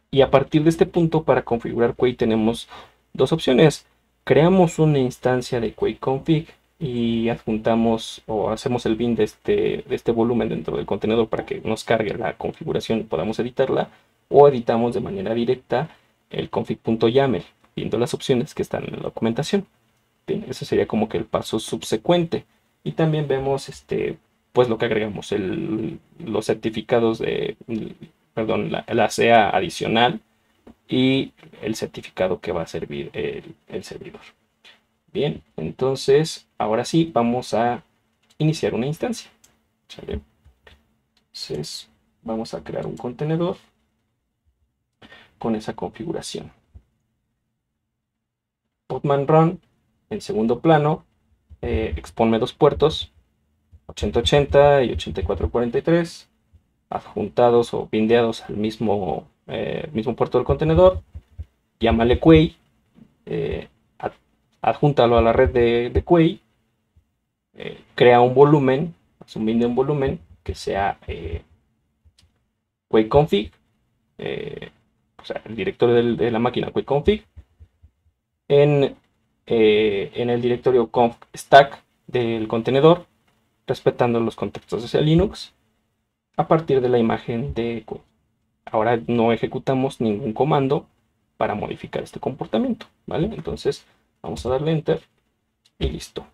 Y a partir de este punto, para configurar quay tenemos dos opciones. Creamos una instancia de quay config y adjuntamos o hacemos el bin de este volumen dentro del contenedor para que nos cargue la configuración y podamos editarla. O editamos de manera directa el config.yaml, viendo las opciones que están en la documentación. Bien, ese sería como que el paso subsecuente. Y también vemos pues lo que agregamos, los certificados de, perdón, la CA adicional y el certificado que va a servir el servidor. Bien, entonces ahora sí vamos a iniciar una instancia. ¿Sale? Entonces vamos a crear un contenedor con esa configuración. Podman run en segundo plano, exponme dos puertos, 8080 y 8443, adjuntados o bindeados al mismo puerto del contenedor. Llámale quay, adjúntalo a la red de quay, crea un volumen, haz un bin de un volumen que sea quay config, o sea, el directorio de la máquina quay config, en el directorio conf stack del contenedor, respetando los contextos de Linux, a partir de la imagen de quay. Ahora no ejecutamos ningún comando para modificar este comportamiento, ¿vale? Entonces vamos a darle enter y listo.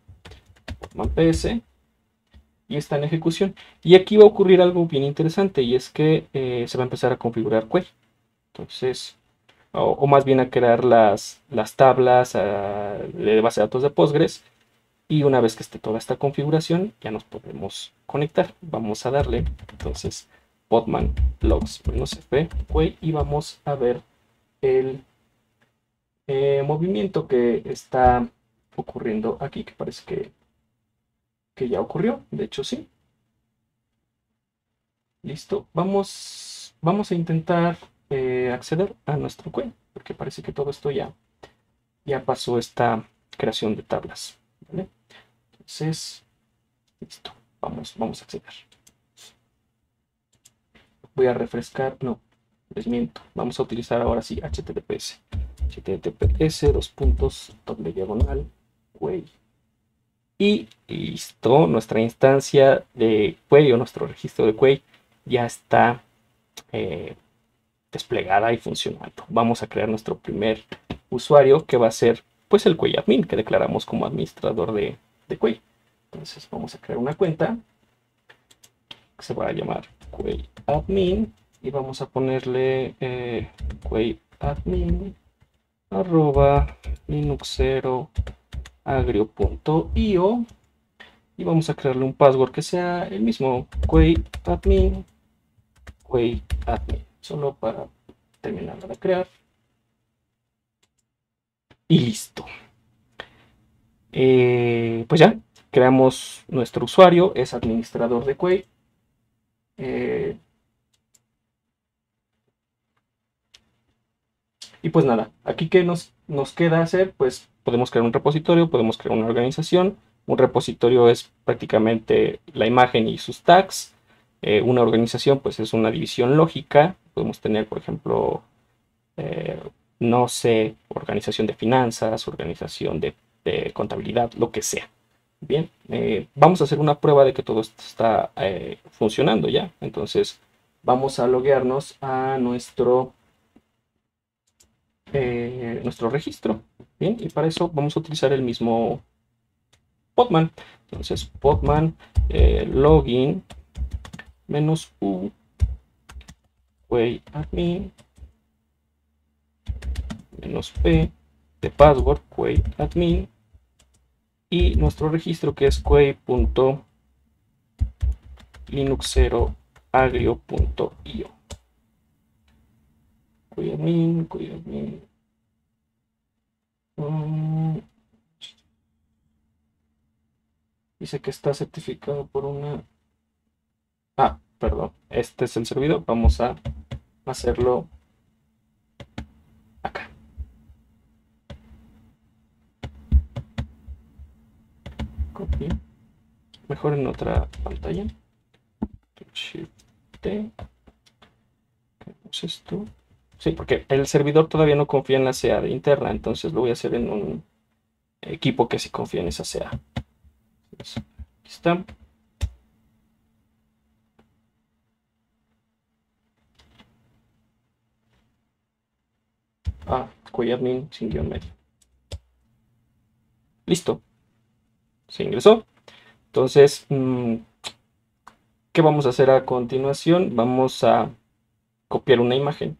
Podman ps y está en ejecución. Y aquí va a ocurrir algo bien interesante, y es que se va a empezar a configurar quay. Entonces, o más bien a crear las tablas de base de datos de Postgres. Y una vez que esté toda esta configuración, ya nos podemos conectar. Vamos a darle, entonces, podman logs -f quay y vamos a ver el movimiento que está ocurriendo aquí, que parece que ya ocurrió. De hecho, sí. Listo. Vamos a intentar acceder a nuestro quay, porque parece que todo esto ya pasó esta creación de tablas, ¿vale? Entonces, listo. Vamos a acceder. Voy a refrescar, no, les miento. Vamos a utilizar ahora sí HTTPS. HTTPS, // quay. Y listo, nuestra instancia de quay o nuestro registro de quay ya está desplegada y funcionando. Vamos a crear nuestro primer usuario, que va a ser pues el quay admin, que declaramos como administrador de quay. Entonces vamos a crear una cuenta que se va a llamar quay admin y vamos a ponerle quay admin @linuxeroagrio.io y vamos a crearle un password que sea el mismo, quay admin, solo para terminar de crear. Y listo. Pues ya, creamos nuestro usuario, es administrador de quay. Y pues nada, aquí que nos queda hacer, pues podemos crear un repositorio, podemos crear una organización. Un repositorio es prácticamente la imagen y sus tags. Una organización pues es una división lógica. Podemos tener, por ejemplo, no sé, organización de finanzas, organización de contabilidad, lo que sea. Bien, vamos a hacer una prueba de que todo esto está funcionando ya. Entonces vamos a loguearnos a nuestro nuestro registro. Bien, y para eso vamos a utilizar el mismo Podman. Entonces, Podman login -u query admin -p de password query admin y nuestro registro que es query.linuxeroagrio.io. Query admin. Dice que está certificado por una... Ah, perdón. Este es el servidor. Vamos a hacerlo acá. Copy. Mejor en otra pantalla. Shift T. ¿Qué es esto? Sí, porque el servidor todavía no confía en la CA de interna, entonces lo voy a hacer en un equipo que sí confía en esa CA. Entonces, aquí está. Ah, query admin sin guión medio. Listo. Se ingresó. Entonces, ¿qué vamos a hacer a continuación? Vamos a copiar una imagen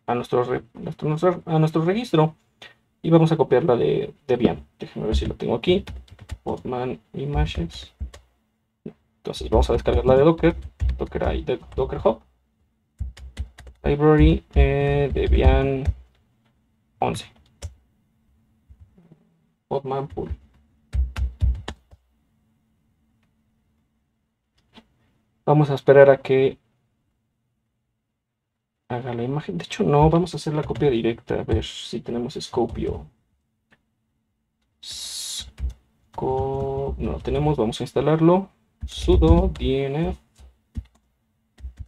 a nuestro registro y vamos a copiarla de Debian. Déjenme ver si lo tengo aquí. Podman Images. Entonces vamos a descargarla de Docker. Docker Hub. Library Debian 11. Podman Pool. Vamos a esperar a que haga la imagen. De hecho, no, vamos a hacer la copia directa. A ver si tenemos Scopio. No lo tenemos, vamos a instalarlo. Sudo dnf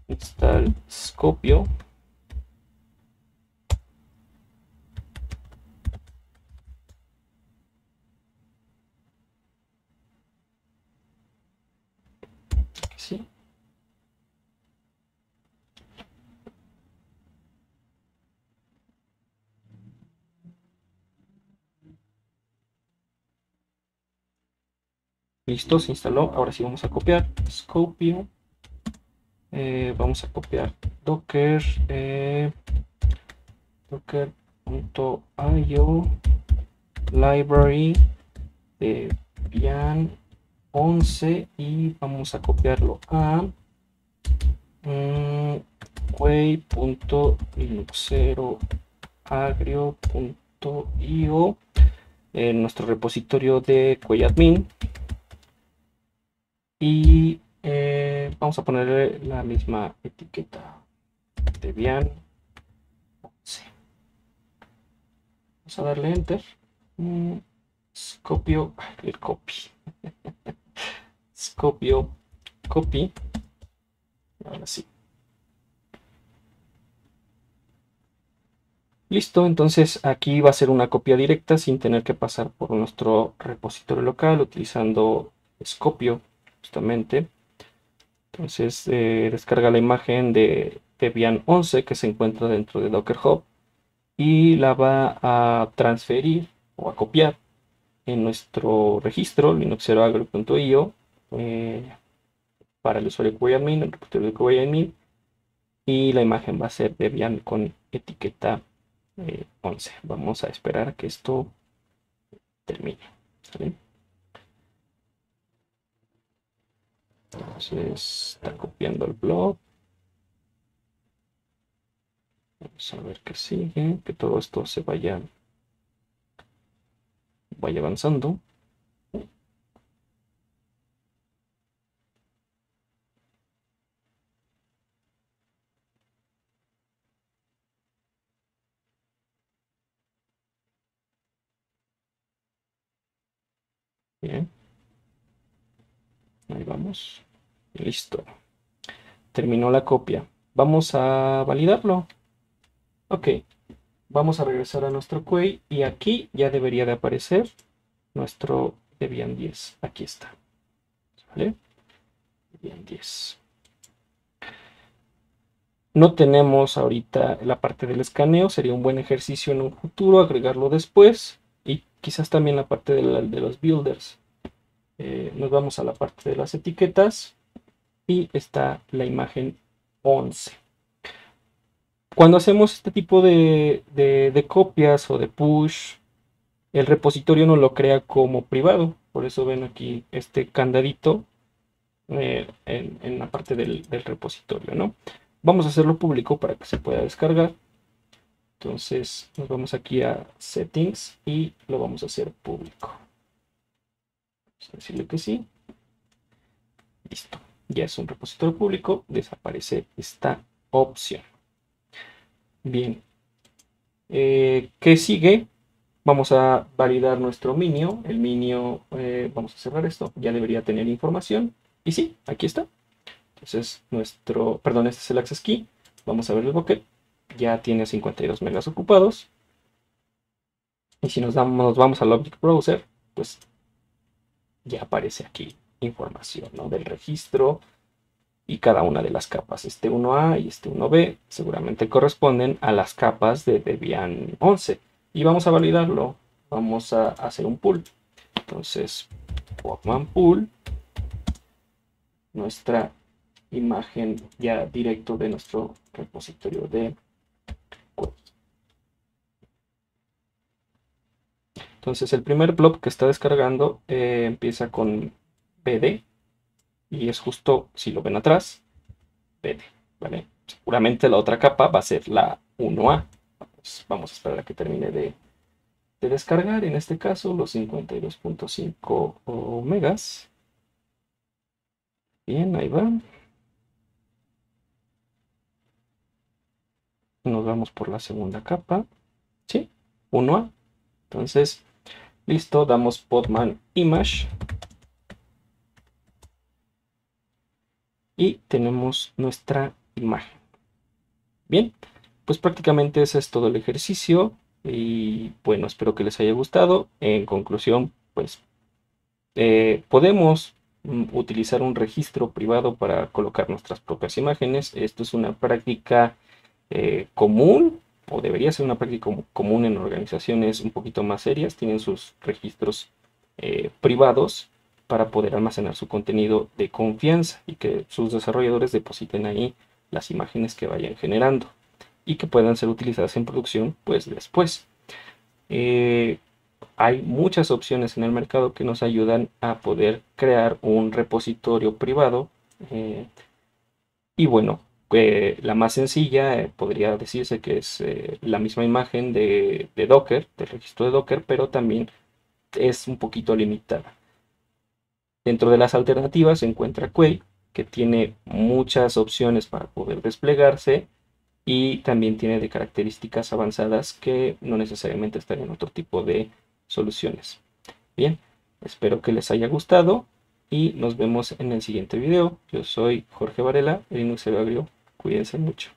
install Scopio. Sí. Listo, se instaló. Ahora sí vamos a copiar Scopio. Vamos a copiar Docker. Docker.io library de Debian 11 y vamos a copiarlo a query.linuxeroagrio.io en nuestro repositorio de query y vamos a ponerle la misma etiqueta Debian 11. Vamos a darle enter. Scopio, el copy. Scopio, copy. Ahora sí. Listo, entonces aquí va a ser una copia directa sin tener que pasar por nuestro repositorio local utilizando Scopio justamente. Entonces descarga la imagen de Debian 11 que se encuentra dentro de Docker Hub y la va a transferir o a copiar en nuestro registro linuxeroagrio.io para el usuario QAdmin, el repositorio de QAdmin, y la imagen va a ser Debian con etiqueta 11. Vamos a esperar a que esto termine. ¿Sale? Entonces está copiando el blog. Vamos a ver qué sigue, que todo esto se vaya avanzando. Bien, ahí vamos. Listo. Terminó la copia. Vamos a validarlo. Ok, vamos a regresar a nuestro query y aquí ya debería de aparecer nuestro Debian 10. Aquí está. ¿Vale? Debian 10. No tenemos ahorita la parte del escaneo, sería un buen ejercicio en un futuro agregarlo después, y quizás también la parte de los builders. Nos vamos a la parte de las etiquetas y está la imagen 11. Cuando hacemos este tipo de copias o de push, el repositorio no lo crea como privado. Por eso ven aquí este candadito en la parte del repositorio, ¿no? Vamos a hacerlo público para que se pueda descargar. Entonces nos vamos aquí a Settings y lo vamos a hacer público. Vamos a decirle que sí. Listo. Ya es un repositorio público. Desaparece esta opción. Bien. ¿Qué sigue? Vamos a validar nuestro minio. El minio, vamos a cerrar esto. Ya debería tener información. Y sí, aquí está. Entonces este es el access key. Vamos a ver el bucket. Ya tiene 52 megas ocupados. Y si nos vamos al Object Browser, pues ya aparece aquí información, ¿no?, del registro y cada una de las capas. Este 1A y este 1B seguramente corresponden a las capas de Debian 11. Y vamos a validarlo. Vamos a hacer un pull. Entonces, Podman pull, nuestra imagen ya directo de nuestro repositorio de code. Entonces, el primer blob que está descargando empieza con BD y es justo, si lo ven atrás, BD, ¿vale? Seguramente la otra capa va a ser la 1A. Vamos a esperar a que termine de descargar, en este caso los 52.5 megas. Bien, ahí va. Nos vamos por la segunda capa. Sí, 1A. Entonces, listo, damos podman image y tenemos nuestra imagen. Bien, pues prácticamente ese es todo el ejercicio y bueno, espero que les haya gustado. En conclusión, pues podemos utilizar un registro privado para colocar nuestras propias imágenes. Esto es una práctica común, o debería ser una práctica común en organizaciones un poquito más serias. Tienen sus registros privados para poder almacenar su contenido de confianza y que sus desarrolladores depositen ahí las imágenes que vayan generando y que puedan ser utilizadas en producción pues después. Eh, Hay muchas opciones en el mercado que nos ayudan a poder crear un repositorio privado. Y bueno, la más sencilla podría decirse que es la misma imagen de Docker, del registro de Docker, pero también es un poquito limitada. Dentro de las alternativas se encuentra Quake, que tiene muchas opciones para poder desplegarse y también tiene de características avanzadas que no necesariamente están en otro tipo de soluciones. Bien, espero que les haya gustado y nos vemos en el siguiente video. Yo soy Jorge Varela, el Linux Agrio. Cuídense mucho.